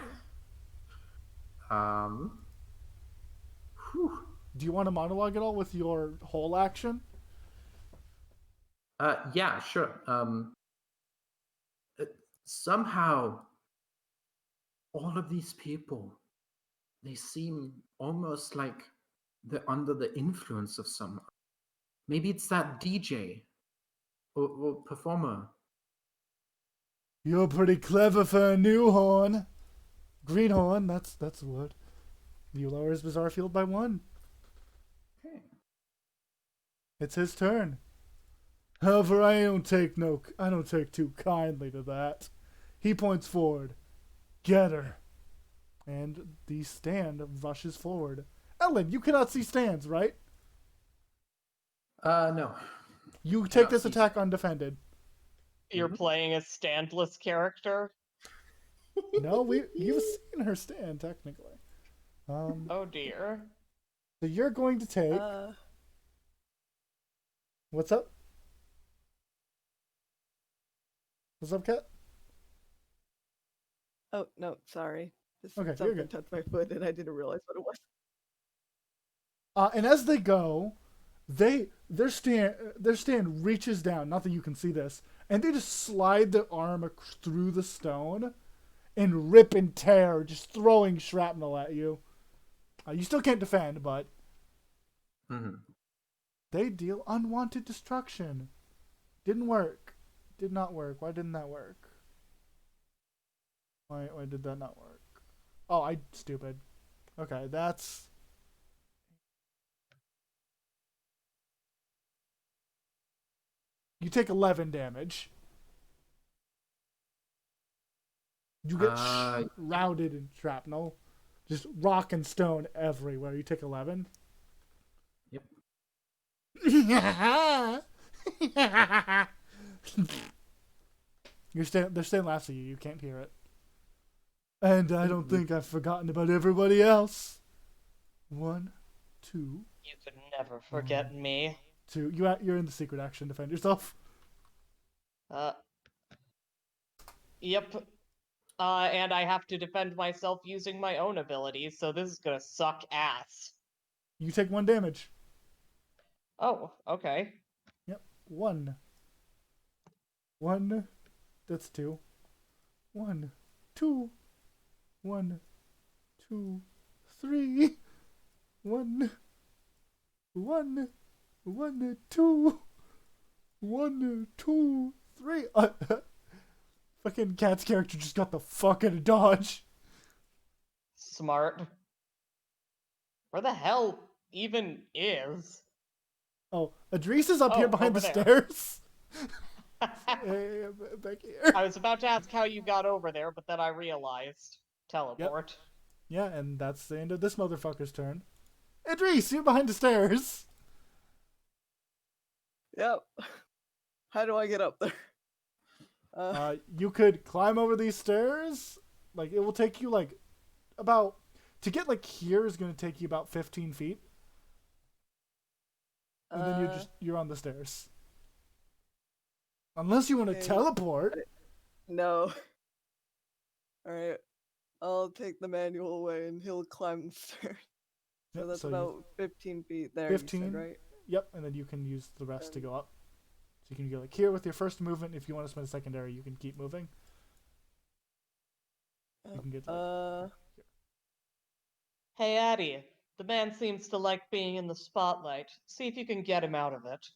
[SPEAKER 4] Whew.
[SPEAKER 1] Do you want to monologue at all with your whole action?
[SPEAKER 4] Yeah, sure. Somehow, all of these people, they seem almost like they're under the influence of someone. Maybe it's that DJ or performer.
[SPEAKER 1] You're pretty clever for a new horn. Greenhorn, that's the word. You lower his bizarre field by 1.
[SPEAKER 4] Okay.
[SPEAKER 1] It's his turn. However, I don't take too kindly to that. He points forward. Get her. And the stand rushes forward. Ellen, you cannot see stands, right?
[SPEAKER 4] No.
[SPEAKER 1] You take this attack undefended.
[SPEAKER 2] You're playing a standless character?
[SPEAKER 1] No, you've seen her stand, technically.
[SPEAKER 2] Oh dear.
[SPEAKER 1] So you're going to take... What's up? What's up, Kat?
[SPEAKER 3] Oh, no, sorry. Just
[SPEAKER 1] Okay, you're
[SPEAKER 3] something
[SPEAKER 1] good.
[SPEAKER 3] touched my foot and I didn't realize what it was.
[SPEAKER 1] And as they go, their stand reaches down, not that you can see this, and they just slide their arm through the stone and rip and tear, just throwing shrapnel at you. You still can't defend, but they deal unwanted destruction. Didn't work. Did not work. Why didn't that work? Why did that not work? Oh, stupid. Okay, that's... You take 11 damage. You get routed in shrapnel. Just rock and stone everywhere. You take 11.
[SPEAKER 4] Yep.
[SPEAKER 1] They're staying laughs at you. You can't hear it. And I don't think I've forgotten about everybody else. 1, 2.
[SPEAKER 2] You could never forget me.
[SPEAKER 1] 2. You're in the secret action. Defend yourself.
[SPEAKER 2] Yep. And I have to defend myself using my own abilities, so this is gonna suck ass.
[SPEAKER 1] You take 1 damage.
[SPEAKER 2] Oh, okay.
[SPEAKER 1] Yep. 1. 1. That's 2. 1, 2. 1, 2, 3. 1, 1, 1, 2. 1, 2, 3. Fucking Kat's character just got the fuck out of dodge.
[SPEAKER 2] Smart. Where the hell even is?
[SPEAKER 1] Oh, Adrice is up here behind the stairs. Hey, back here.
[SPEAKER 2] I was about to ask how you got over there, but then I realized. Teleport.
[SPEAKER 1] Yep. Yeah, and that's the end of this motherfucker's turn. Adrice, you're behind the stairs.
[SPEAKER 3] Yep. How do I get up there?
[SPEAKER 1] You could climb over these stairs. Like, it will take you, like, about... To get, like, here is going to take you about 15 feet. And then you're on the stairs. Unless you want to teleport.
[SPEAKER 3] No. Alright. I'll take the manual way and he'll climb the stairs. So
[SPEAKER 1] Yep,
[SPEAKER 3] that's
[SPEAKER 1] so
[SPEAKER 3] about 15 feet there,
[SPEAKER 1] 15,
[SPEAKER 3] you said, right?
[SPEAKER 1] Yep, and then you can use the rest to go up. So you can go like here with your first movement. If you want to spend a secondary, you can keep moving. You can get to here.
[SPEAKER 2] Hey, Addie. The man seems to like being in the spotlight. See if you can get him out of it.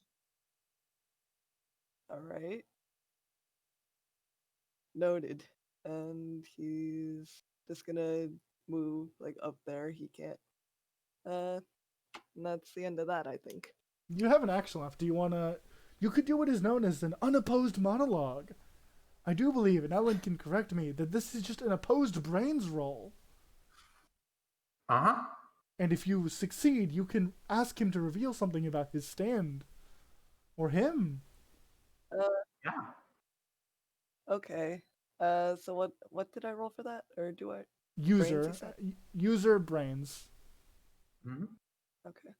[SPEAKER 3] Alright. Noted. And he's just gonna move, like, up there. He can't. And that's the end of that, I think.
[SPEAKER 1] You have an action left. Do you want to... You could do what is known as an unopposed monologue. I do believe, and Ellen can correct me, that this is just an opposed brains roll. And if you succeed, you can ask him to reveal something about his stand. Or him.
[SPEAKER 4] Yeah.
[SPEAKER 3] Okay. So what did I roll for that? Or do I?
[SPEAKER 1] User.
[SPEAKER 3] you said?
[SPEAKER 1] User brains.
[SPEAKER 4] Hmm.
[SPEAKER 3] Okay.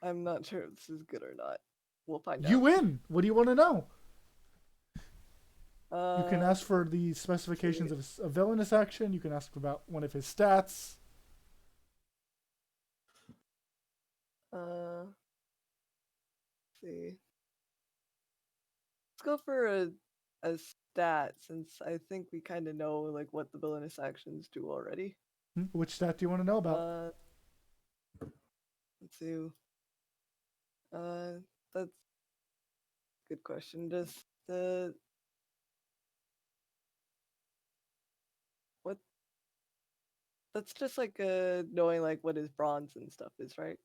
[SPEAKER 3] I'm not sure if this is good or not. We'll find
[SPEAKER 1] You
[SPEAKER 3] out.
[SPEAKER 1] win. What do you want to know? You can
[SPEAKER 3] Uh,
[SPEAKER 1] ask for the specifications of a villainous action. You can ask about one of his stats.
[SPEAKER 3] let's see. Let's go for a stat since I think we kind of know like what the villainous actions do already.
[SPEAKER 1] Which stat do you want to know about?
[SPEAKER 3] Let's see. That's a good question. Just the what? That's just like knowing like what his bronze and stuff is, right?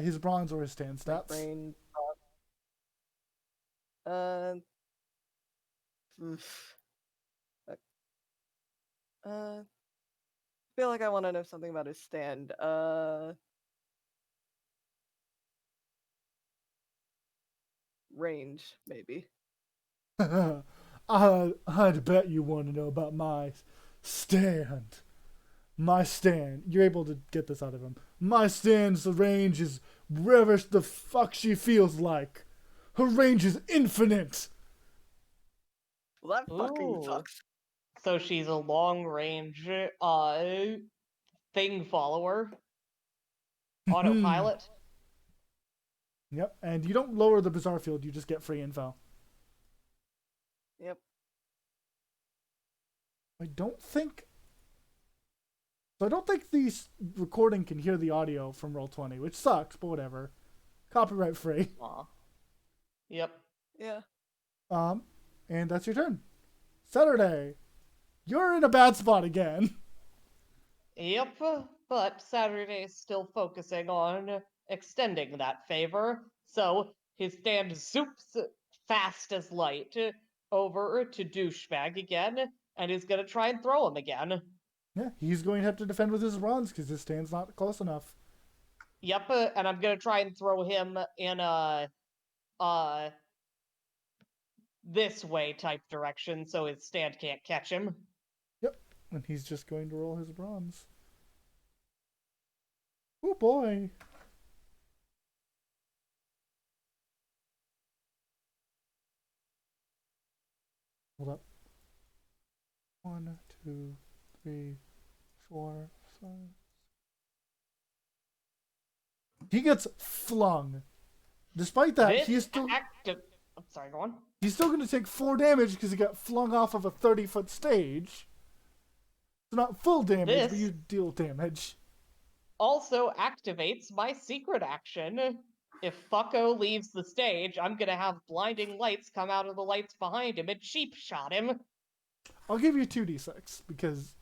[SPEAKER 1] His bronze or his stand
[SPEAKER 3] Like
[SPEAKER 1] stats.
[SPEAKER 3] brain. Uh. oof. I feel like I want to know something about his stand. Range maybe.
[SPEAKER 1] I'd bet you want to know about my stand. My stand. You're able to get this out of him. My stand's range is wherever the fuck she feels like. Her range is infinite.
[SPEAKER 3] Well, that fucking
[SPEAKER 2] Ooh.
[SPEAKER 3] sucks.
[SPEAKER 2] So she's a long range thing follower. Autopilot.
[SPEAKER 1] Yep, and you don't lower the bizarre field, you just get free info.
[SPEAKER 3] Yep.
[SPEAKER 1] I don't think the recording can hear the audio from Roll20, which sucks, but whatever. Copyright free.
[SPEAKER 2] Aw. Yep.
[SPEAKER 3] Yeah.
[SPEAKER 1] And that's your turn. Saturday, you're in a bad spot again.
[SPEAKER 2] Yep. But Saturday is still focusing on extending that favor. So his stand zoops fast as light over to Douchebag again, and is gonna try and throw him again.
[SPEAKER 1] Yeah, he's going to have to defend with his bronze because his stand's not close enough.
[SPEAKER 2] Yep, and I'm gonna try and throw him in a this way type direction so his stand can't catch him.
[SPEAKER 1] Yep, and he's just going to roll his bronze. Oh boy. Hold up. 1, 2, 3, 4, 5. He gets flung. Despite that,
[SPEAKER 2] This
[SPEAKER 1] he's still
[SPEAKER 2] I'm sorry, go on.
[SPEAKER 1] he's still going to take 4 damage because he got flung off of a 30-foot stage. It's not full damage, but
[SPEAKER 2] This
[SPEAKER 1] you deal damage.
[SPEAKER 2] also activates my secret action. If Fucko leaves the stage, I'm gonna have blinding lights come out of the lights behind him and cheap shot him.
[SPEAKER 1] I'll give you 2d6 because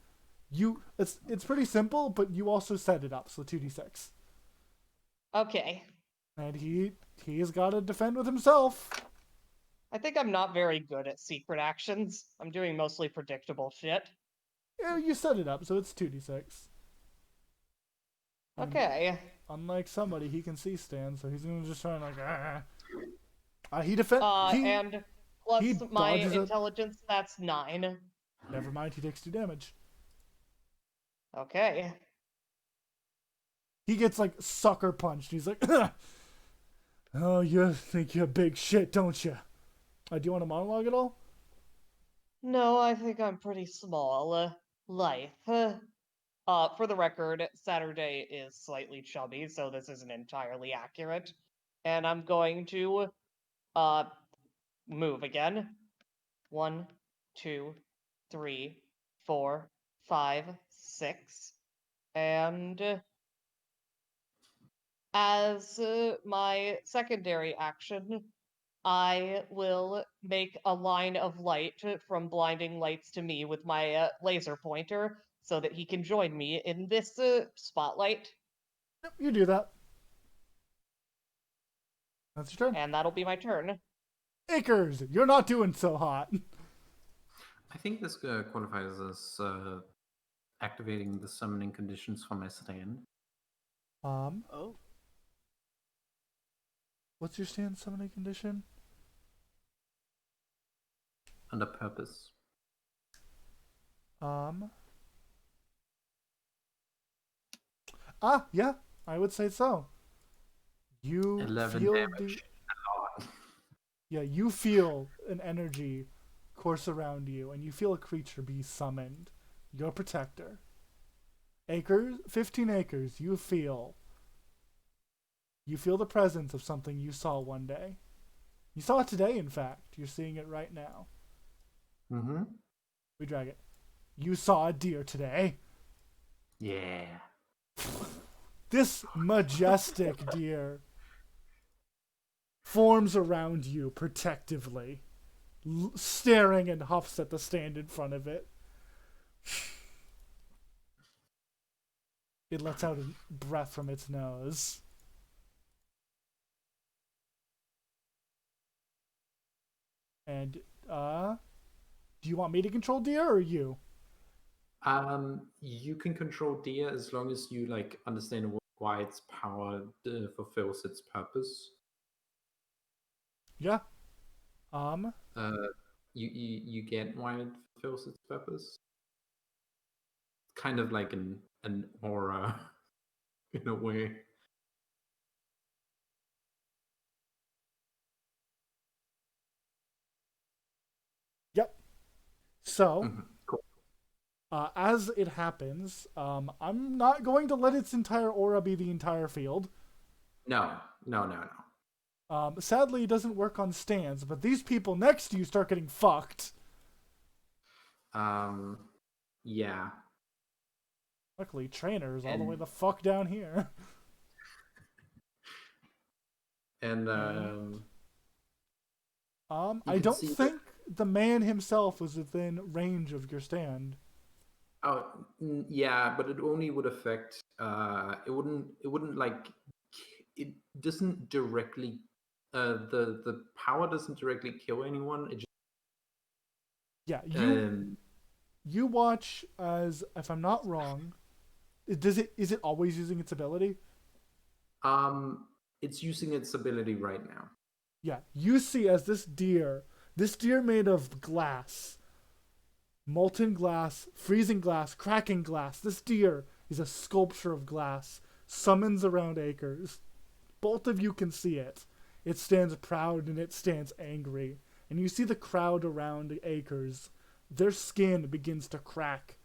[SPEAKER 1] it's pretty simple, but you also set it up, so 2d6.
[SPEAKER 2] Okay.
[SPEAKER 1] And he's got to defend with himself.
[SPEAKER 2] I think I'm not very good at secret actions. I'm doing mostly predictable shit.
[SPEAKER 1] Yeah, you set it up, so it's 2d6.
[SPEAKER 2] Okay.
[SPEAKER 1] Unlike somebody, he can see Stan, so he's gonna just try and like
[SPEAKER 2] And plus
[SPEAKER 1] he
[SPEAKER 2] my
[SPEAKER 1] dodges it.
[SPEAKER 2] intelligence, that's 9.
[SPEAKER 1] Never mind, he takes 2 damage.
[SPEAKER 2] Okay.
[SPEAKER 1] He gets like sucker punched. He's like, oh, you think you're big shit, don't you? Do you want to monologue at all?
[SPEAKER 2] No, I think I'm pretty small. Life. For the record, Saturday is slightly chubby, so this isn't entirely accurate. And I'm going to move again. 1, 2, 3, 4, 5, 6. And as my secondary action, I will make a line of light from blinding lights to me with my laser pointer so that he can join me in this spotlight.
[SPEAKER 1] Yep, you do that. That's your turn.
[SPEAKER 2] And that'll be my turn.
[SPEAKER 1] Acres, you're not doing so hot.
[SPEAKER 4] I think this qualifies as activating the summoning conditions for my stand.
[SPEAKER 3] Oh.
[SPEAKER 1] What's your stand summoning condition?
[SPEAKER 4] Under purpose.
[SPEAKER 1] Yeah, I would say so. You
[SPEAKER 4] 11
[SPEAKER 1] feel
[SPEAKER 4] damage. A lot.
[SPEAKER 1] yeah, you feel an energy course around you, and you feel a creature be summoned. Your protector. 15 acres, you feel the presence of something you saw one day. You saw it today, in fact. You're seeing it right now.
[SPEAKER 4] Mm-hmm.
[SPEAKER 1] We drag it. You saw a deer today.
[SPEAKER 4] Yeah.
[SPEAKER 1] This majestic deer forms around you protectively, staring and huffs at the stand in front of it. It lets out a breath from its nose. And, do you want me to control deer or you?
[SPEAKER 4] You can control deer as long as you like understand why its power fulfills its purpose.
[SPEAKER 1] Yeah.
[SPEAKER 4] You get why it fulfills its purpose. Kind of like an aura, in a way.
[SPEAKER 1] Yep. So,
[SPEAKER 4] Cool.
[SPEAKER 1] as it happens, I'm not going to let its entire aura be the entire field.
[SPEAKER 4] No.
[SPEAKER 1] Sadly, it doesn't work on stands, but these people next to you start getting fucked.
[SPEAKER 4] Yeah.
[SPEAKER 1] Luckily, trainers all the way the fuck down here.
[SPEAKER 4] And
[SPEAKER 1] I don't think the man himself was within range of your stand.
[SPEAKER 4] Oh, yeah, but it only would affect. It wouldn't like. It doesn't directly. The power doesn't directly kill anyone. It just.
[SPEAKER 1] Yeah, you watch as, if I'm not wrong, is it always using its ability?
[SPEAKER 4] It's using its ability right now.
[SPEAKER 1] Yeah, you see as this deer made of glass, molten glass, freezing glass, cracking glass. This deer is a sculpture of glass, summons around acres. Both of you can see it. It stands proud and it stands angry. And you see the crowd around acres. Their skin begins to crack,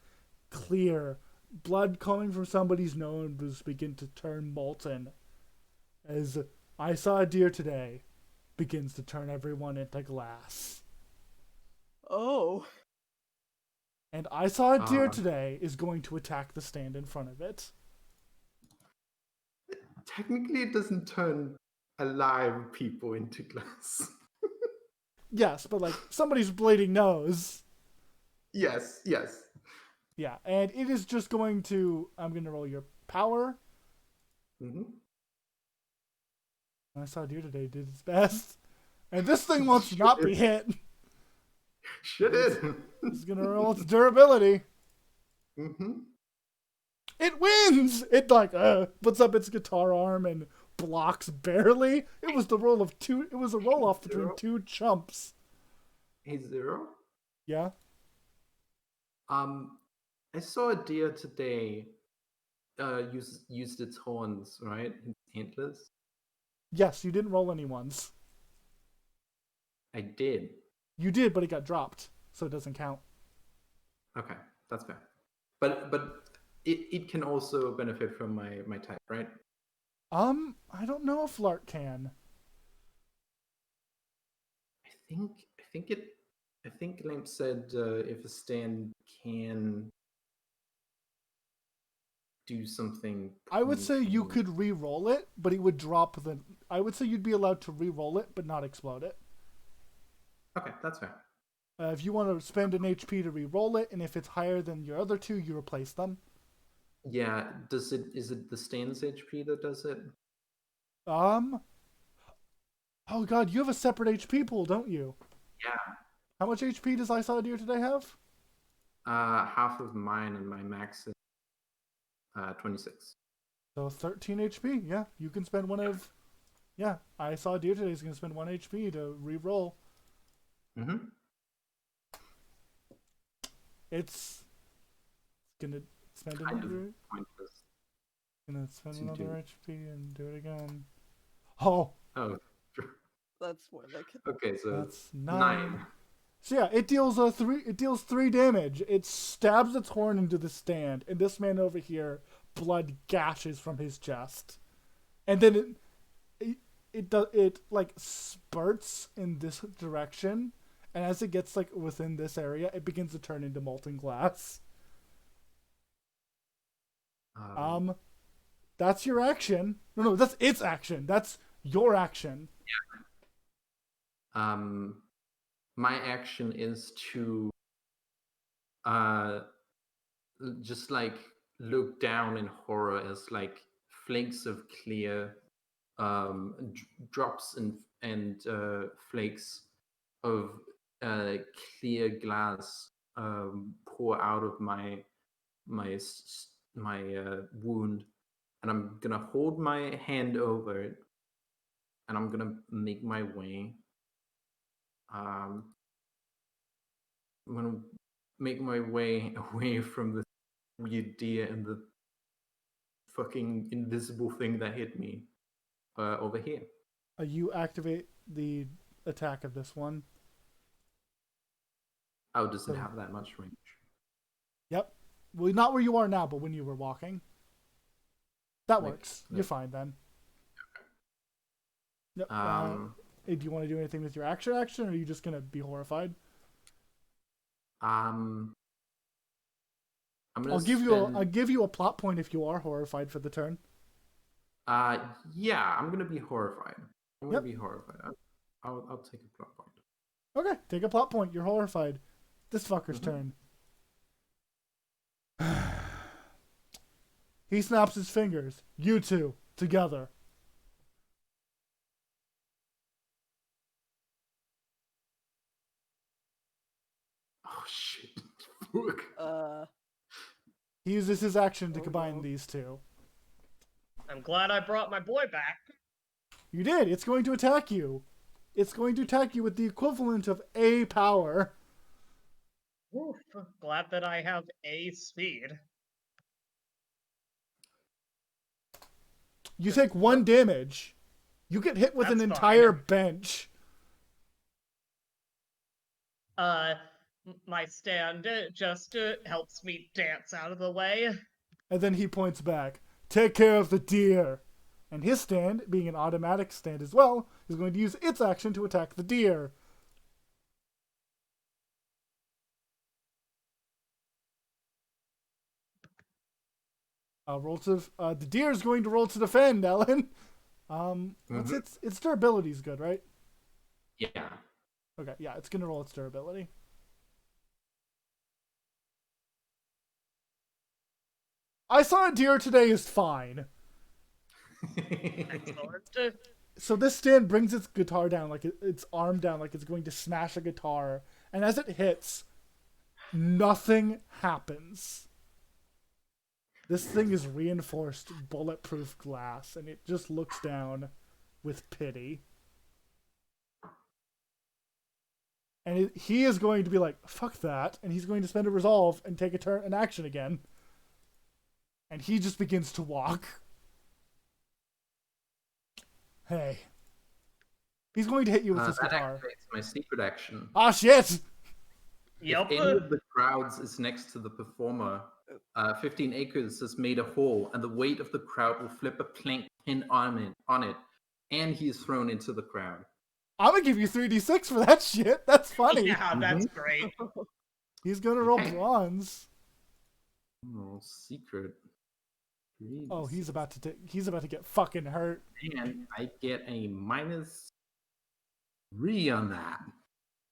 [SPEAKER 1] clear. Blood coming from somebody's nose begin to turn molten. As I saw a deer today begins to turn everyone into glass.
[SPEAKER 3] Oh.
[SPEAKER 1] And I saw a deer today is going to attack the stand in front of it.
[SPEAKER 4] Technically, it doesn't turn alive people into glass.
[SPEAKER 1] Yes, but like somebody's bleeding nose.
[SPEAKER 4] Yes.
[SPEAKER 1] Yeah, and it is just going to. I'm going to roll your power.
[SPEAKER 4] Mm-hmm.
[SPEAKER 1] I saw a deer today did its best. And this thing wants to not be hit.
[SPEAKER 4] Shit it.
[SPEAKER 1] It's going to roll its durability.
[SPEAKER 4] Mm-hmm.
[SPEAKER 1] It wins! It like puts up its guitar arm and blocks barely. It was the roll of two. It was a roll off between two chumps.
[SPEAKER 4] A 0.
[SPEAKER 1] Yeah.
[SPEAKER 4] I saw a deer today. Used its horns, right? Its antlers.
[SPEAKER 1] Yes, you didn't roll any ones.
[SPEAKER 4] I did.
[SPEAKER 1] You did, but it got dropped, so it doesn't count.
[SPEAKER 4] Okay, that's fair. But it can also benefit from my type, right?
[SPEAKER 1] I don't know if Lark can.
[SPEAKER 4] I think Lamp said if a stand can do something.
[SPEAKER 1] I would say you could re-roll it, but it would drop the. I would say you'd be allowed to re-roll it, but not explode it.
[SPEAKER 4] Okay, that's fair.
[SPEAKER 1] If you want to spend an HP to re-roll it, and if it's higher than your other two, you replace them.
[SPEAKER 4] Yeah, is it the stand's HP that does it?
[SPEAKER 1] Oh god, you have a separate HP pool, don't you?
[SPEAKER 4] Yeah.
[SPEAKER 1] How much HP does I Saw a Deer today have?
[SPEAKER 4] Half of mine, and my max is 26.
[SPEAKER 1] So 13 HP, yeah. You can spend one of Yeah, I saw a deer today. He's going to spend 1 HP to re-roll.
[SPEAKER 4] Mm-hmm.
[SPEAKER 1] It's going to spend
[SPEAKER 4] Kind of
[SPEAKER 1] another...
[SPEAKER 4] pointless.
[SPEAKER 1] Going to spend
[SPEAKER 4] to
[SPEAKER 1] another
[SPEAKER 4] do.
[SPEAKER 1] HP and do it again. Oh,
[SPEAKER 4] Oh,
[SPEAKER 3] That's more like it.
[SPEAKER 4] okay. So
[SPEAKER 1] that's 9.
[SPEAKER 4] 9.
[SPEAKER 1] So yeah, it deals 3. It deals 3 damage. It stabs its horn into the stand, and this man over here, blood gashes from his chest, and then it like spurts in this direction, and as it gets like within this area, it begins to turn into molten glass. That's your action. No, that's its action. That's your action.
[SPEAKER 4] My action is to just like look down in horror as like flakes of clear drops and flakes of clear glass pour out of my wound, and I'm gonna hold my hand over it, and I'm gonna make my way. I'm gonna make my way away from the weird deer and the fucking invisible thing that hit me over here.
[SPEAKER 1] You activate the attack of this one.
[SPEAKER 4] Oh, does it have that much range?
[SPEAKER 1] Yep. Well, not where you are now, but when you were walking. That works. You're fine then. Yep. Do you want to do anything with your action, or are you just gonna be horrified?
[SPEAKER 4] I'm gonna
[SPEAKER 1] I'll give you a plot point if you are horrified for the turn.
[SPEAKER 4] Yeah, I'm gonna be horrified. I'll take a plot point.
[SPEAKER 1] Okay, take a plot point. You're horrified. This fucker's turn. He snaps his fingers. You two, together.
[SPEAKER 4] Oh shit. Fuck.
[SPEAKER 1] He uses his action to combine these two.
[SPEAKER 2] I'm glad I brought my boy back.
[SPEAKER 1] You did. It's going to attack you. It's going to attack you with the equivalent of A power.
[SPEAKER 2] Oof, glad that I have A speed.
[SPEAKER 1] You take 1 damage. You get hit with
[SPEAKER 2] That's
[SPEAKER 1] an entire
[SPEAKER 2] fine.
[SPEAKER 1] bench.
[SPEAKER 2] My stand just helps me dance out of the way.
[SPEAKER 1] And then he points back. Take care of the deer. And his stand, being an automatic stand as well, is going to use its action to attack the deer. The deer is going to roll to defend, Ellen. What's its durability is good, right?
[SPEAKER 4] Yeah.
[SPEAKER 1] Okay, yeah, it's going to roll its durability. I saw a deer today is fine.
[SPEAKER 2] Excellent.
[SPEAKER 1] So this stand brings its guitar down, like its arm down, like it's going to smash a guitar. And as it hits, nothing happens. This thing is reinforced bulletproof glass, and it just looks down with pity. And he is going to be like, fuck that, and he's going to spend a resolve and take an action again. And he just begins to walk. Hey. He's going to hit you with his guitar.
[SPEAKER 4] That activates my secret action.
[SPEAKER 1] Ah, shit!
[SPEAKER 2] Yep.
[SPEAKER 4] If any of the crowds is next to the performer, 15 acres has made a hole, and the weight of the crowd will flip a plank pin on it, and he is thrown into the crowd.
[SPEAKER 1] I'm gonna give you 3d6 for that shit. That's funny.
[SPEAKER 2] Yeah, that's great.
[SPEAKER 1] He's gonna roll bronze.
[SPEAKER 4] Oh, secret.
[SPEAKER 1] Oh, he's about to get fucking hurt.
[SPEAKER 4] And I get a -3 on that.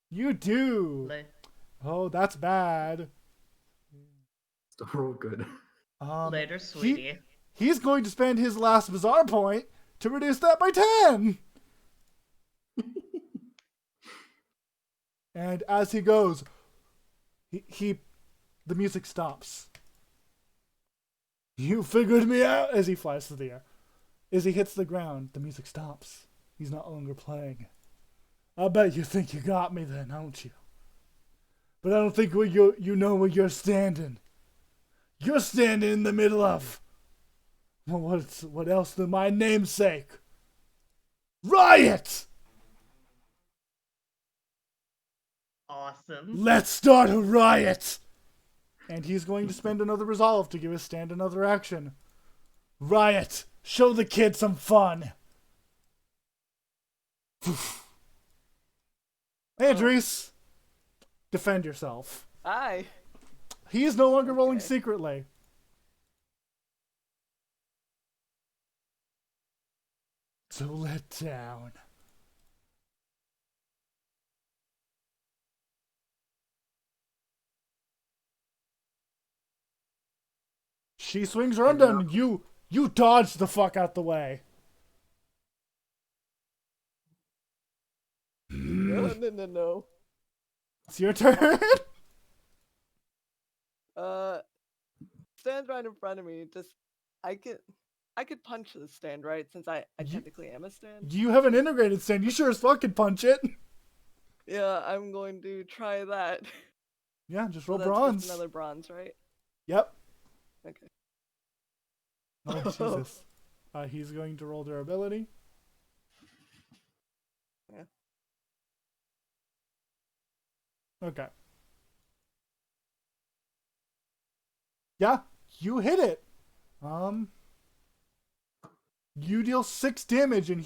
[SPEAKER 1] You do. Oh, that's bad.
[SPEAKER 4] Still roll good.
[SPEAKER 2] Later, sweetie.
[SPEAKER 1] He's going to spend his last bizarre point to reduce that by 10. And as he goes, the music stops. You figured me out as he flies through the air. As he hits the ground, the music stops. He's not longer playing. I bet you think you got me then, don't you? But I don't think you know where you're standing. You're standing in the middle of... Well, what else than my namesake? Riot!
[SPEAKER 2] Awesome.
[SPEAKER 1] Let's start a riot! And he's going to spend another resolve to give his stand another action. Riot! Show the kid some fun! Adrice! Defend yourself.
[SPEAKER 3] Aye.
[SPEAKER 1] He is no longer rolling
[SPEAKER 3] Okay.
[SPEAKER 1] secretly. So let down. She swings around and you dodge the fuck out the way.
[SPEAKER 3] No.
[SPEAKER 1] It's your turn.
[SPEAKER 3] Stands right in front of me. Just I could punch the stand, right? Since I technically am a stand.
[SPEAKER 1] You have an integrated stand. You sure as fuck can punch it.
[SPEAKER 3] Yeah, I'm going to try that.
[SPEAKER 1] Yeah, just
[SPEAKER 3] So
[SPEAKER 1] roll
[SPEAKER 3] that's
[SPEAKER 1] bronze.
[SPEAKER 3] just another bronze, right?
[SPEAKER 1] Yep.
[SPEAKER 3] Okay.
[SPEAKER 1] Oh, Jesus. He's going to roll durability.
[SPEAKER 3] Yeah.
[SPEAKER 1] Okay. Yeah, you hit it. You deal 6 damage and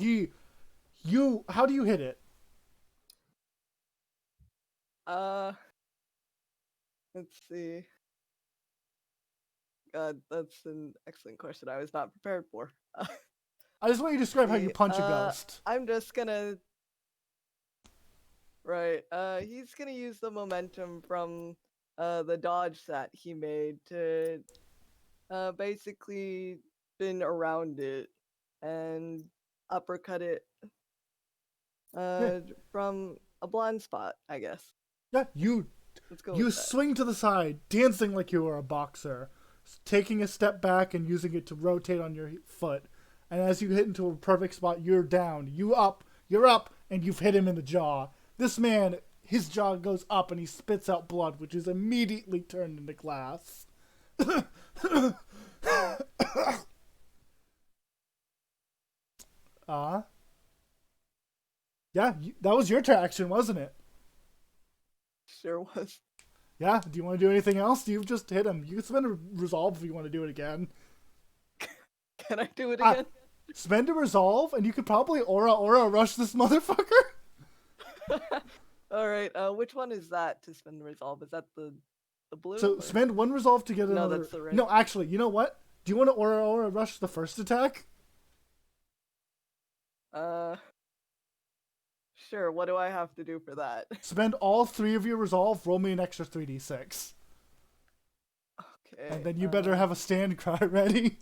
[SPEAKER 1] how do you hit it?
[SPEAKER 3] Let's see. God, that's an excellent question. I was not prepared for.
[SPEAKER 1] I just want you to describe how you punch a ghost.
[SPEAKER 3] I'm just gonna. Right. He's gonna use the momentum from the dodge that he made to basically spin around it and uppercut it from a blind spot, I guess.
[SPEAKER 1] Yeah,
[SPEAKER 3] Let's go
[SPEAKER 1] you
[SPEAKER 3] with that.
[SPEAKER 1] swing to the side, dancing like you were a boxer, taking a step back and using it to rotate on your foot. And as you hit into a perfect spot, you're down. You're up, and you've hit him in the jaw. This man, his jaw goes up and he spits out blood, which is immediately turned into glass. Yeah, that was your action, wasn't it?
[SPEAKER 3] Sure was.
[SPEAKER 1] Yeah, do you want to do anything else? You've just hit him. You can spend a resolve if you want to do it again.
[SPEAKER 3] Can I do it again?
[SPEAKER 1] Spend a resolve, and you could probably aura rush this motherfucker.
[SPEAKER 3] All right. Which one is that to spend the resolve? Is that the blue?
[SPEAKER 1] So
[SPEAKER 3] or-
[SPEAKER 1] spend one resolve to get
[SPEAKER 3] No,
[SPEAKER 1] another.
[SPEAKER 3] that's the red.
[SPEAKER 1] No, actually, you know what? Do you want to aura rush the first attack?
[SPEAKER 3] Sure. What do I have to do for that?
[SPEAKER 1] Spend all 3 of your resolve. Roll me an extra 3d6,
[SPEAKER 3] Okay.
[SPEAKER 1] and then you better have a stand cry ready.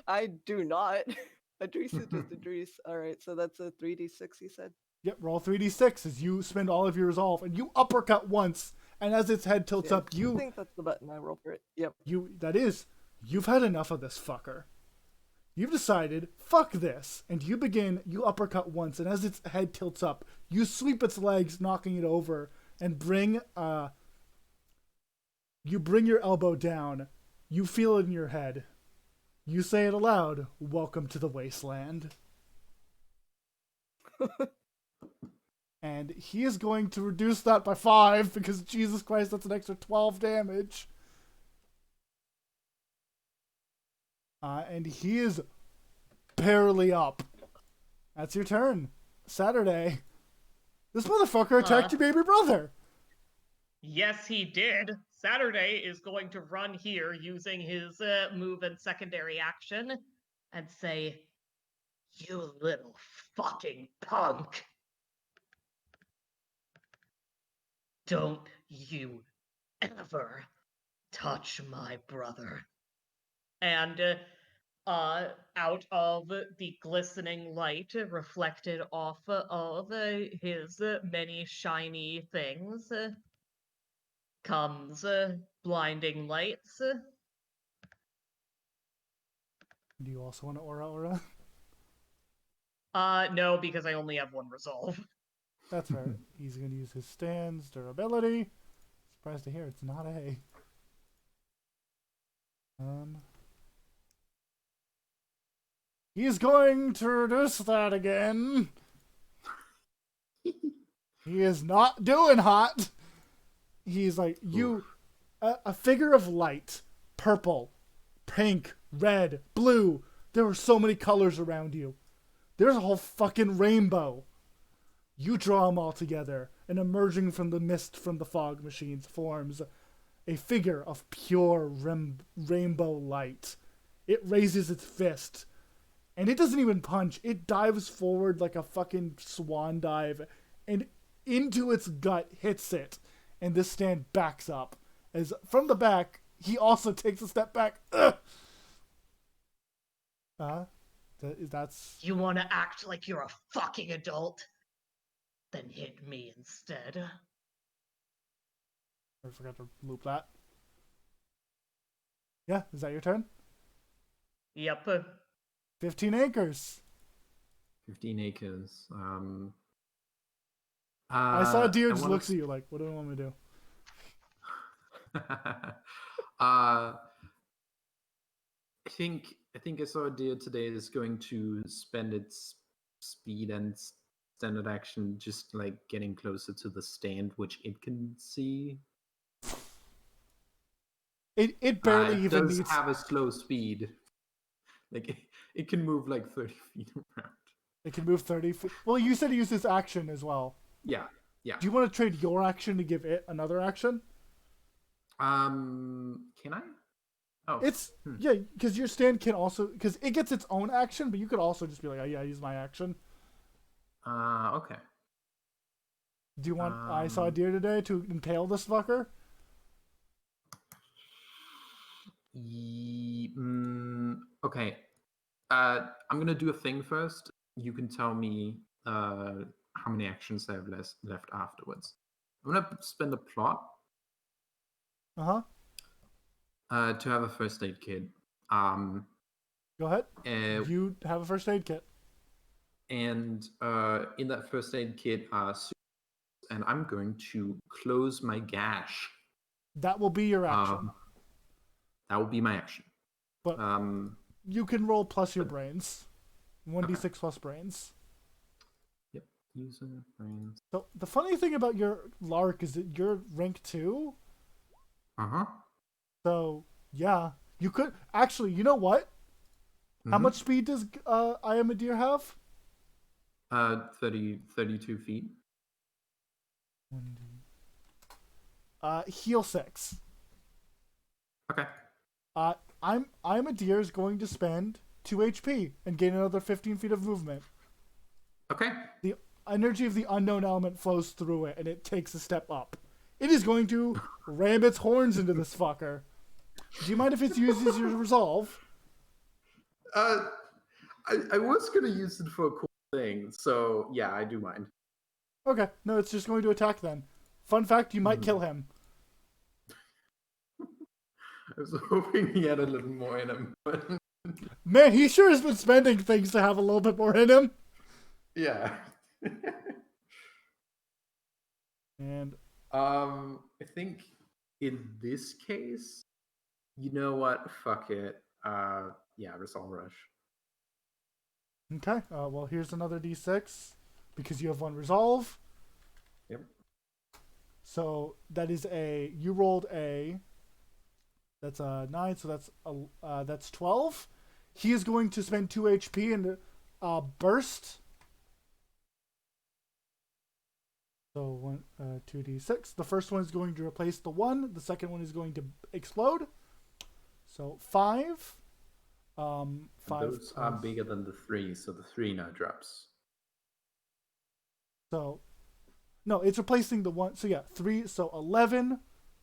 [SPEAKER 3] I do not. Adrice is just Adrice. All right. So that's a 3d6. You said.
[SPEAKER 1] Yep, roll 3d6 as you spend all of your resolve, and you uppercut once, and as its head tilts up,
[SPEAKER 3] I think that's the button I roll for it. Yep.
[SPEAKER 1] You've had enough of this fucker. You've decided, fuck this, and you uppercut once, and as its head tilts up, you sweep its legs, knocking it over, and bring your elbow down. You feel it in your head. You say it aloud, welcome to the wasteland. And he is going to reduce that by 5, because Jesus Christ, that's an extra 12 damage. And he is barely up. That's your turn. Saturday. This motherfucker attacked your baby brother.
[SPEAKER 2] Yes, he did. Saturday is going to run here using his move and secondary action and say, "You little fucking punk. Don't you ever touch my brother." And out of the glistening light reflected off of his many shiny things comes blinding lights.
[SPEAKER 1] Do you also want to aura?
[SPEAKER 2] No, because I only have one resolve.
[SPEAKER 1] That's fair. He's going to use his stand's durability. Surprised to hear it's not A. He's going to reduce that again. He is not doing hot. He's like, a figure of light, purple, pink, red, blue. There were so many colors around you. There's a whole fucking rainbow. You draw them all together, and emerging from the mist from the fog machines forms a figure of pure rainbow light. It raises its fist, and it doesn't even punch. It dives forward like a fucking swan dive, and into its gut hits it, and this stand backs up. As from the back, he also takes a step back. That's...
[SPEAKER 2] You want to act like you're a fucking adult? Then hit me instead.
[SPEAKER 1] I forgot to loop that. Yeah, is that your turn?
[SPEAKER 2] Yep.
[SPEAKER 1] 15 acres.
[SPEAKER 4] 15 acres.
[SPEAKER 1] I saw Deer just looks at you like, what do I want me to do?
[SPEAKER 4] I think I saw a deer today that's going to spend its speed and standard action just like getting closer to the stand, which it can see.
[SPEAKER 1] It barely even
[SPEAKER 4] does
[SPEAKER 1] needs...
[SPEAKER 4] have a slow speed. Like it can move like 30 feet around.
[SPEAKER 1] It can move 30 feet. Well, you said it uses action as well.
[SPEAKER 4] Yeah.
[SPEAKER 1] Do you want to trade your action to give it another action?
[SPEAKER 4] Can I? Oh,
[SPEAKER 1] it's yeah, because your stand can also, because it gets its own action, but you could also just be like, oh yeah, I use my action.
[SPEAKER 4] Okay.
[SPEAKER 1] Do you want I saw a deer today to impale this fucker?
[SPEAKER 4] Okay. I'm gonna do a thing first. You can tell me how many actions I have left afterwards. I'm gonna spend a plot.
[SPEAKER 1] To
[SPEAKER 4] have a first aid kit.
[SPEAKER 1] Go ahead. You have a first aid kit.
[SPEAKER 4] And in that first aid kit are suits, and I'm going to close my gash.
[SPEAKER 1] That will be your action.
[SPEAKER 4] That will be my action.
[SPEAKER 1] But you can roll plus your brains. 1d6 plus brains.
[SPEAKER 4] Yep. User brains.
[SPEAKER 1] So the funny thing about your Lark is that you're rank 2. So, yeah. You could... Actually, you know what? How much speed does I Am a Deer have?
[SPEAKER 4] 32 feet.
[SPEAKER 1] Heal 6.
[SPEAKER 4] Okay.
[SPEAKER 1] I'm a Deer is going to spend 2 HP and gain another 15 feet of movement.
[SPEAKER 4] Okay.
[SPEAKER 1] The energy of the unknown element flows through it, and it takes a step up. It is going to ram its horns into this fucker. Do you mind if it uses your resolve?
[SPEAKER 4] I was gonna use it for a cool thing, so yeah, I do mind.
[SPEAKER 1] Okay, no, it's just going to attack then. Fun fact, you might kill him.
[SPEAKER 4] I was hoping he had a little more in him, but...
[SPEAKER 1] Man, he sure has been spending things to have a little bit more in him.
[SPEAKER 4] Yeah.
[SPEAKER 1] And
[SPEAKER 4] I think in this case, you know what? Fuck it. Yeah, Resolve Rush.
[SPEAKER 1] okay, well, here's another d6 because you have 1 resolve.
[SPEAKER 4] Yep.
[SPEAKER 1] So that is you rolled a... That's a 9, so that's 12. He is going to spend 2 HP and burst. So 2d6. The first one is going to replace the 1. The second one is going to explode. So 5. 5.
[SPEAKER 4] Those are bigger than the 3, so the 3 now drops.
[SPEAKER 1] So no, it's replacing the 1. So yeah, 3. So 11.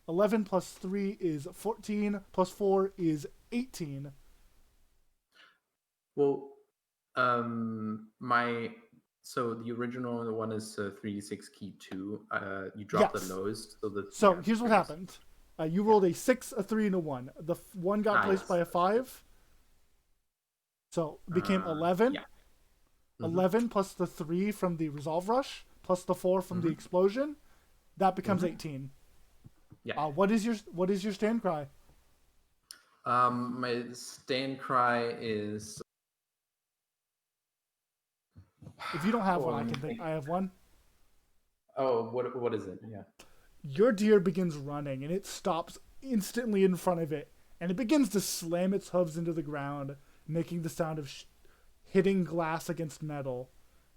[SPEAKER 1] 11 plus 3 is 14. Plus 4 is 18.
[SPEAKER 4] Well, so the original one is 3d6 key 2. You drop the lowest, so
[SPEAKER 1] here's what happened. You rolled a 6, a 3, and a 1. The 1 got placed by a 5, so it became 11.
[SPEAKER 4] Yeah. Mhm.
[SPEAKER 1] 11 plus the 3 from the resolve rush plus the 4 from the explosion, that becomes 18.
[SPEAKER 4] Yeah.
[SPEAKER 1] What is your stand cry?
[SPEAKER 4] My stand cry is.
[SPEAKER 1] If you don't have
[SPEAKER 4] Oh,
[SPEAKER 1] one, I
[SPEAKER 4] let me
[SPEAKER 1] can think.
[SPEAKER 4] think.
[SPEAKER 1] I have one.
[SPEAKER 4] Oh, what is it? Yeah.
[SPEAKER 1] Your deer begins running, and it stops instantly in front of it, and it begins to slam its hooves into the ground, making the sound of hitting glass against metal.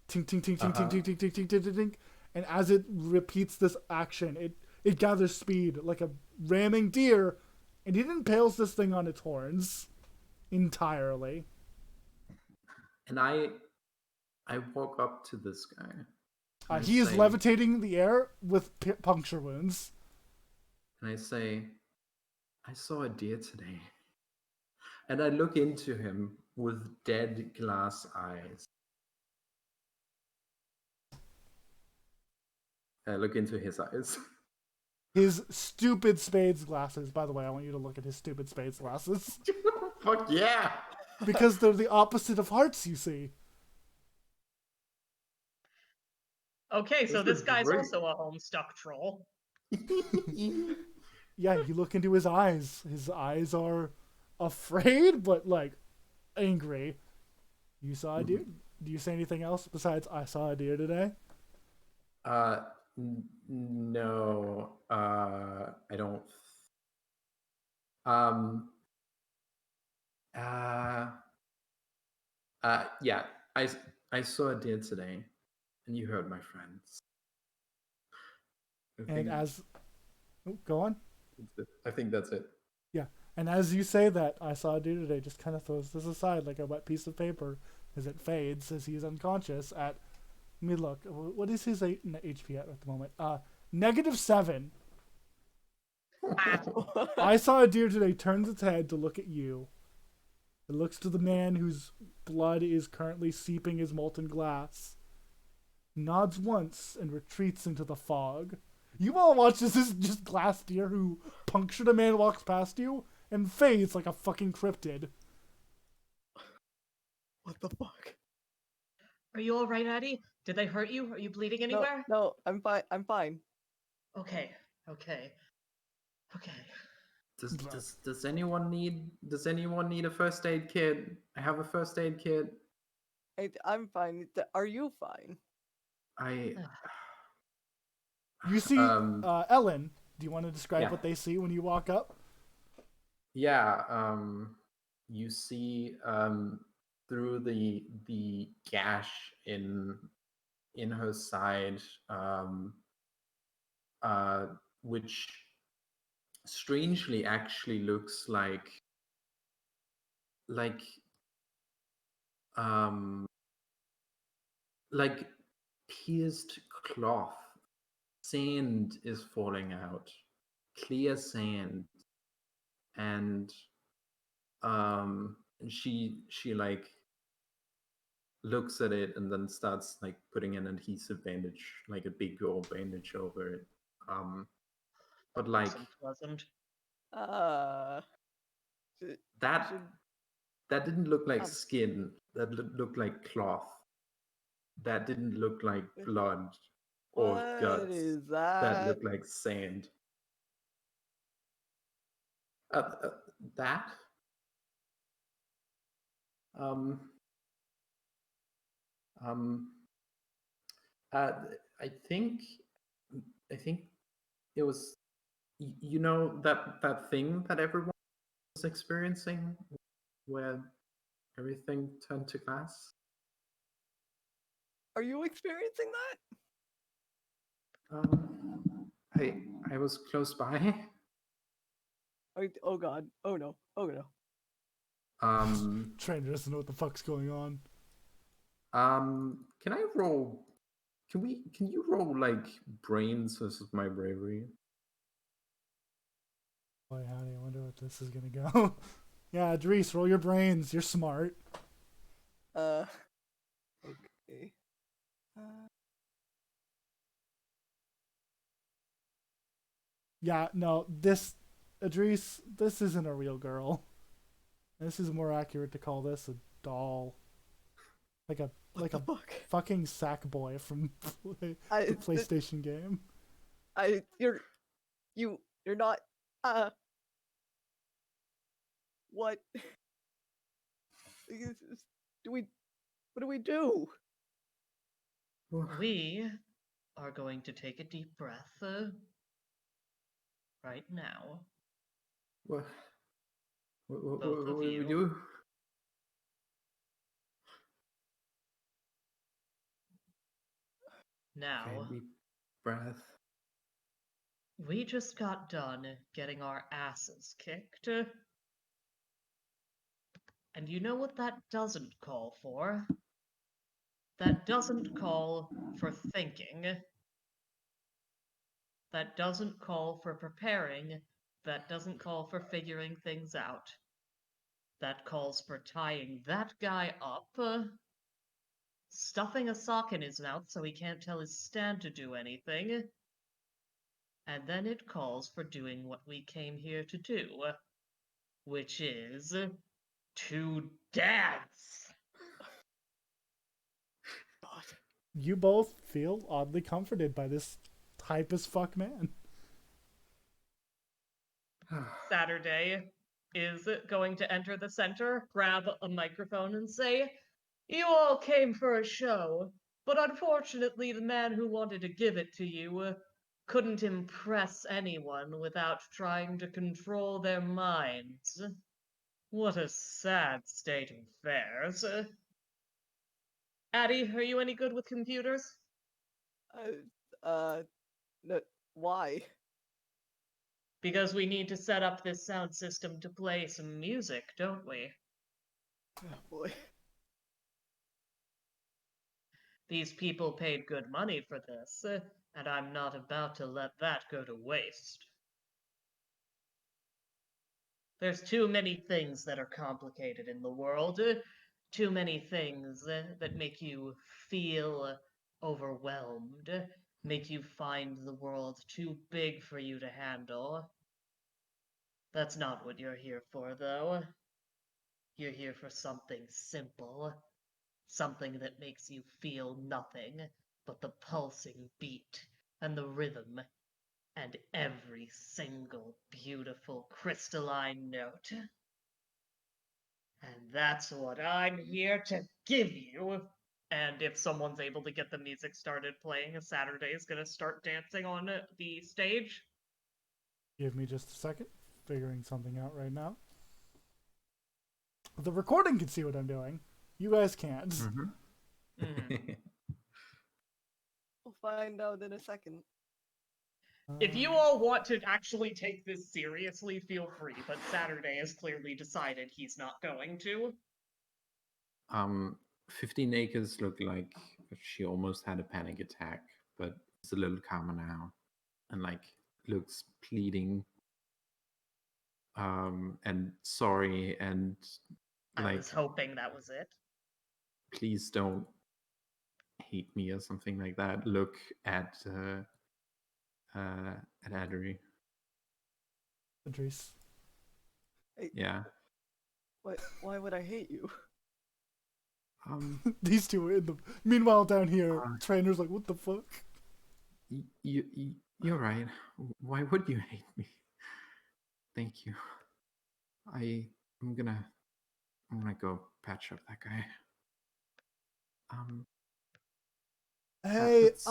[SPEAKER 1] Tink, tink, tink, tink, tink, tink, tink, tink, tink, tink, tink, tink. And as it repeats this action, it gathers speed like a ramming deer, and it impales this thing on its horns entirely.
[SPEAKER 4] And I walk up to this guy. And I
[SPEAKER 1] He is
[SPEAKER 4] say,
[SPEAKER 1] levitating in the air with puncture wounds.
[SPEAKER 4] And I say, I saw a deer today. And I look into him with dead glass eyes. I look into his eyes.
[SPEAKER 1] His stupid spades glasses. By the way, I want you to look at his stupid spades glasses.
[SPEAKER 4] Fuck yeah!
[SPEAKER 1] Because they're the opposite of hearts, you see.
[SPEAKER 2] Okay, so
[SPEAKER 4] This
[SPEAKER 2] this
[SPEAKER 4] is
[SPEAKER 2] guy's
[SPEAKER 4] great.
[SPEAKER 2] also a homestuck troll.
[SPEAKER 1] Yeah, you look into his eyes. His eyes are afraid, but like angry. You saw a deer? Do you say anything else besides "I saw a deer today"?
[SPEAKER 4] No, I don't. Um, yeah, I saw a deer today, and you heard my friends.
[SPEAKER 1] And as go on.
[SPEAKER 4] I think that's it.
[SPEAKER 1] Yeah, and as you say that, "I saw a deer today," just kind of throws this aside like a wet piece of paper as it fades as he's unconscious. Let me look. What is his HP at the moment? -7. I saw a deer today. Turns its head to look at you. It looks to the man whose blood is currently seeping his molten glass. Nods once and retreats into the fog. You all watch as this just glass deer who punctured a man walks past you and fades like a fucking cryptid.
[SPEAKER 3] What the fuck?
[SPEAKER 2] Are you all right, Addie? Did they hurt you? Are you bleeding anywhere?
[SPEAKER 3] No, I'm fine. I'm fine.
[SPEAKER 2] Okay.
[SPEAKER 4] Does anyone need a first aid kit? I have a first aid kit.
[SPEAKER 3] I'm fine. Are you fine?
[SPEAKER 4] I
[SPEAKER 1] You see Ellen. Do you want to describe
[SPEAKER 4] Yeah.
[SPEAKER 1] what they see when you walk up?
[SPEAKER 4] Yeah, you see through the gash in her side, which strangely actually looks like um like pierced cloth. Sand is falling out, clear sand, and she like looks at it and then starts like putting an adhesive bandage, like a big old bandage over it. But like
[SPEAKER 2] That's unpleasant.
[SPEAKER 3] Should,
[SPEAKER 4] that
[SPEAKER 3] should,
[SPEAKER 4] that didn't look like
[SPEAKER 3] Um,
[SPEAKER 4] skin. That looked like cloth. That didn't look like blood or
[SPEAKER 3] what
[SPEAKER 4] guts.
[SPEAKER 3] is
[SPEAKER 4] That
[SPEAKER 3] that?
[SPEAKER 4] looked like sand. That um um uh I think I think it was you know that thing that everyone was experiencing where everything turned to glass.
[SPEAKER 3] Are you experiencing that?
[SPEAKER 4] I was close by.
[SPEAKER 3] Oh god. Oh no. Oh no.
[SPEAKER 1] Trainer doesn't know what the fuck's going on.
[SPEAKER 4] Can I roll? Can you roll like brains versus my bravery?
[SPEAKER 1] Boy, howdy, I wonder what this is gonna go. Yeah, Adrice, roll your brains. You're smart.
[SPEAKER 3] Okay.
[SPEAKER 1] Yeah, no, Adrice, this isn't a real girl. This is more accurate to call this a doll. like a
[SPEAKER 3] What the fuck?
[SPEAKER 1] fucking Sackboy from the
[SPEAKER 3] I,
[SPEAKER 1] PlayStation game.
[SPEAKER 3] you're not, what? Do we, what do we do?
[SPEAKER 5] We are going to take a deep breath right now.
[SPEAKER 4] What? What
[SPEAKER 5] Both of
[SPEAKER 4] do we
[SPEAKER 5] you.
[SPEAKER 4] do?
[SPEAKER 5] Now,
[SPEAKER 4] Okay, deep breath.
[SPEAKER 5] we just got done getting our asses kicked. And you know what that doesn't call for? That doesn't call for thinking. That doesn't call for preparing. That doesn't call for figuring things out. That calls for tying that guy up, stuffing a sock in his mouth so he can't tell his stand to do anything, and then it calls for doing what we came here to do, which is to dance.
[SPEAKER 3] God.
[SPEAKER 1] You both feel oddly comforted by this hype as fuck man.
[SPEAKER 2] Saturday is going to enter the center, grab a microphone, and say, "You all came for a show, but unfortunately, the man who wanted to give it to you couldn't impress anyone without trying to control their minds. What a sad state of affairs. Addie, are you any good with computers?"
[SPEAKER 3] No, why?
[SPEAKER 2] Because we need to set up this sound system to play some music, don't we?
[SPEAKER 3] Oh boy.
[SPEAKER 2] These people paid good money for this, and I'm not about to let that go to waste. There's too many things that are complicated in the world, too many things that make you feel overwhelmed, make you find the world too big for you to handle. That's not what you're here for, though. You're here for something simple. Something that makes you feel nothing but the pulsing beat and the rhythm and every single beautiful crystalline note. And that's what I'm here to give you. And if someone's able to get the music started playing, Saturday is going to start dancing on the stage.
[SPEAKER 1] Give me just a second. Figuring something out right now. The recording can see what I'm doing. You guys can't.
[SPEAKER 3] We'll find out in a second.
[SPEAKER 2] If you all want to actually take this seriously, feel free, but Saturday has clearly decided he's not going to.
[SPEAKER 4] 15 Acres looked like she almost had a panic attack, but it's a little calmer now. And like looks pleading. And sorry, and
[SPEAKER 2] I
[SPEAKER 4] like
[SPEAKER 2] was hoping that was it.
[SPEAKER 4] please don't hate me or something like that. Look at Adri.
[SPEAKER 1] Adrice.
[SPEAKER 3] Hey,
[SPEAKER 4] Yeah.
[SPEAKER 3] why would I hate you?
[SPEAKER 1] These two are in the. Meanwhile, down here, trainer's like, what the fuck?
[SPEAKER 4] You're right. Why would you hate me? Thank you. I'm gonna go patch up that guy.
[SPEAKER 1] Hey,
[SPEAKER 4] that's-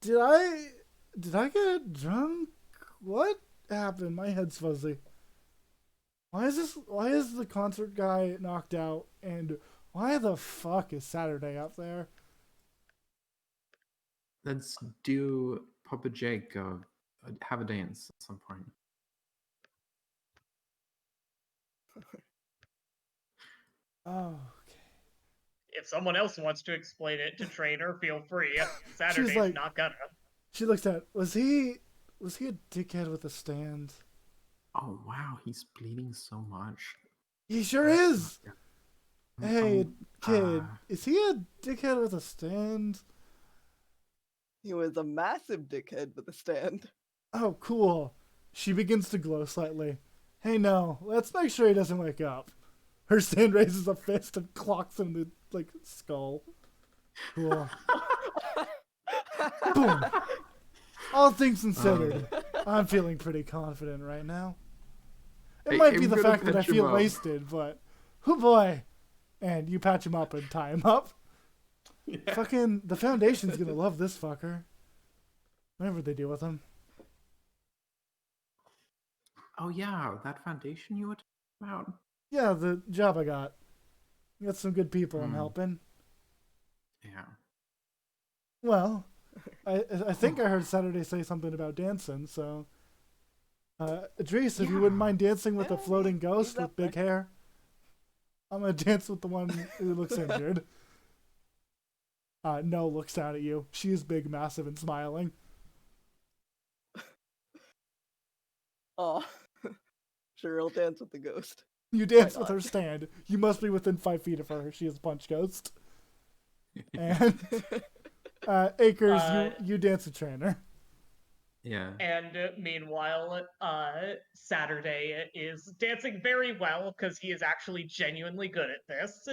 [SPEAKER 1] did I get drunk? What happened? My head's fuzzy. Why is the concert guy knocked out, and why the fuck is Saturday up there?
[SPEAKER 4] Let's do Papa Jake have a dance at some point.
[SPEAKER 1] Oh,
[SPEAKER 2] If someone else wants to explain it to Trainer, feel free. Saturday's
[SPEAKER 1] like-
[SPEAKER 2] not gonna.
[SPEAKER 1] she looks at. Was he a dickhead with a stand?
[SPEAKER 4] Oh wow, he's bleeding so much.
[SPEAKER 1] He sure is. Hey,
[SPEAKER 4] Um,
[SPEAKER 1] kid, is he a dickhead with a stand?
[SPEAKER 3] He was a massive dickhead with a stand.
[SPEAKER 1] Oh, cool. She begins to glow slightly. Hey, no, let's make sure he doesn't wake up. Her stand raises a fist and clocks him in the like skull. Cool. Boom. All things considered, I'm feeling pretty confident right now. It might be
[SPEAKER 4] I'm
[SPEAKER 1] the
[SPEAKER 4] gonna
[SPEAKER 1] fact that I
[SPEAKER 4] patch him
[SPEAKER 1] feel
[SPEAKER 4] up.
[SPEAKER 1] wasted, but oh boy. And you patch him up and tie him up.
[SPEAKER 4] Yeah.
[SPEAKER 1] Fucking the Foundation's gonna love this fucker. Whatever they do with him.
[SPEAKER 4] Oh yeah, that foundation you were talking about.
[SPEAKER 1] Yeah, the job I got. Got some good people I'm
[SPEAKER 4] Hmm.
[SPEAKER 1] helping.
[SPEAKER 4] Yeah.
[SPEAKER 1] Well, I think I heard Saturday say something about dancing, so Adrice, if you wouldn't mind dancing with a floating ghost with big hair. I'm gonna dance with the one who looks injured. No looks down at you. She is big, massive, and smiling.
[SPEAKER 3] Oh, sure, I'll dance with the ghost.
[SPEAKER 1] You dance
[SPEAKER 3] Why
[SPEAKER 1] with
[SPEAKER 3] not?
[SPEAKER 1] her stand. You must be within 5 feet of her. She is a punch ghost. And Acres, you dance a trainer.
[SPEAKER 4] Yeah.
[SPEAKER 5] And meanwhile, Saturday is dancing very well because he is actually genuinely good at this.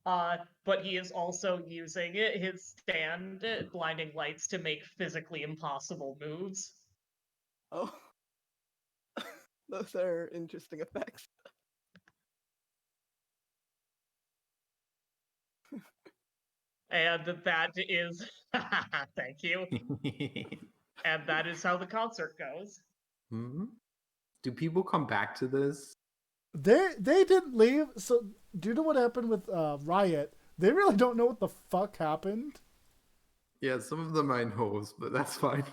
[SPEAKER 5] But he is also using his stand, blinding lights, to make physically impossible moves.
[SPEAKER 3] Oh, those are interesting effects.
[SPEAKER 5] And that is. Thank you. And that is how the concert goes.
[SPEAKER 4] Hmm? Do people come back to this?
[SPEAKER 1] They didn't leave. So due to what happened with Riot, they really don't know what the fuck happened.
[SPEAKER 4] Yeah, some of them I know, but that's fine.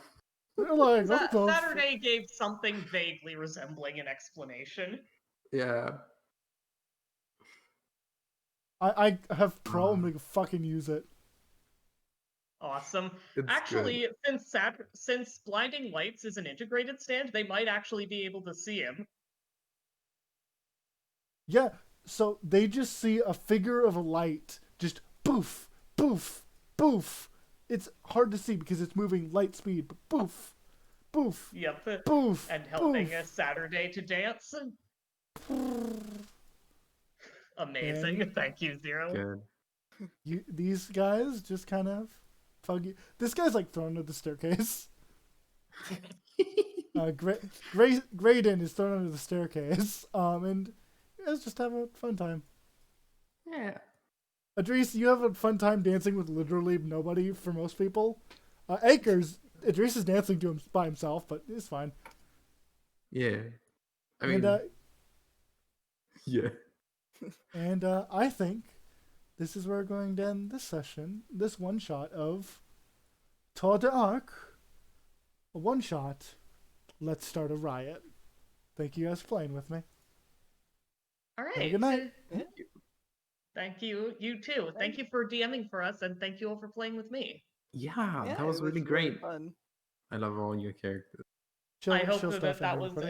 [SPEAKER 1] They're like, what the fuck?
[SPEAKER 5] Saturday gave something vaguely resembling an explanation.
[SPEAKER 4] Yeah.
[SPEAKER 1] I have Pro. I'm gonna fucking use it.
[SPEAKER 5] Awesome.
[SPEAKER 4] It's
[SPEAKER 5] Actually, since blinding lights is an integrated stand, they might actually be able to see him.
[SPEAKER 1] Yeah, so they just see a figure of a light just poof, poof, poof. It's hard to see because it's moving light speed, but poof, poof,
[SPEAKER 5] Yep.
[SPEAKER 1] poof,
[SPEAKER 5] And helping
[SPEAKER 1] poof.
[SPEAKER 5] Saturday to dance. Amazing.
[SPEAKER 1] And
[SPEAKER 5] Thank you, Zero.
[SPEAKER 4] Good.
[SPEAKER 1] These guys just kind of fuggy. This guy's like thrown under the staircase. Graydon is thrown under the staircase. And you guys just have a fun time.
[SPEAKER 4] Yeah.
[SPEAKER 1] Adrice, you have a fun time dancing with literally nobody for most people. Acres, Adrice is dancing to him by himself, but it's fine.
[SPEAKER 4] Yeah. I mean,
[SPEAKER 1] And
[SPEAKER 4] yeah.
[SPEAKER 1] I think this is where we're going to end this session. This one shot of Tour de Ark. A one shot. Let's start a riot. Thank you guys for playing with me.
[SPEAKER 5] All right.
[SPEAKER 1] Have a good night.
[SPEAKER 5] Thank you. You too. Thank you for DMing for us, and thank you all for playing with me.
[SPEAKER 4] Yeah,
[SPEAKER 3] Yeah,
[SPEAKER 4] that was
[SPEAKER 3] it
[SPEAKER 4] really great.
[SPEAKER 3] fun.
[SPEAKER 4] I love all your characters.
[SPEAKER 1] Chill,
[SPEAKER 5] I hope
[SPEAKER 1] chill
[SPEAKER 5] that
[SPEAKER 1] stuff,
[SPEAKER 5] that was
[SPEAKER 1] everybody.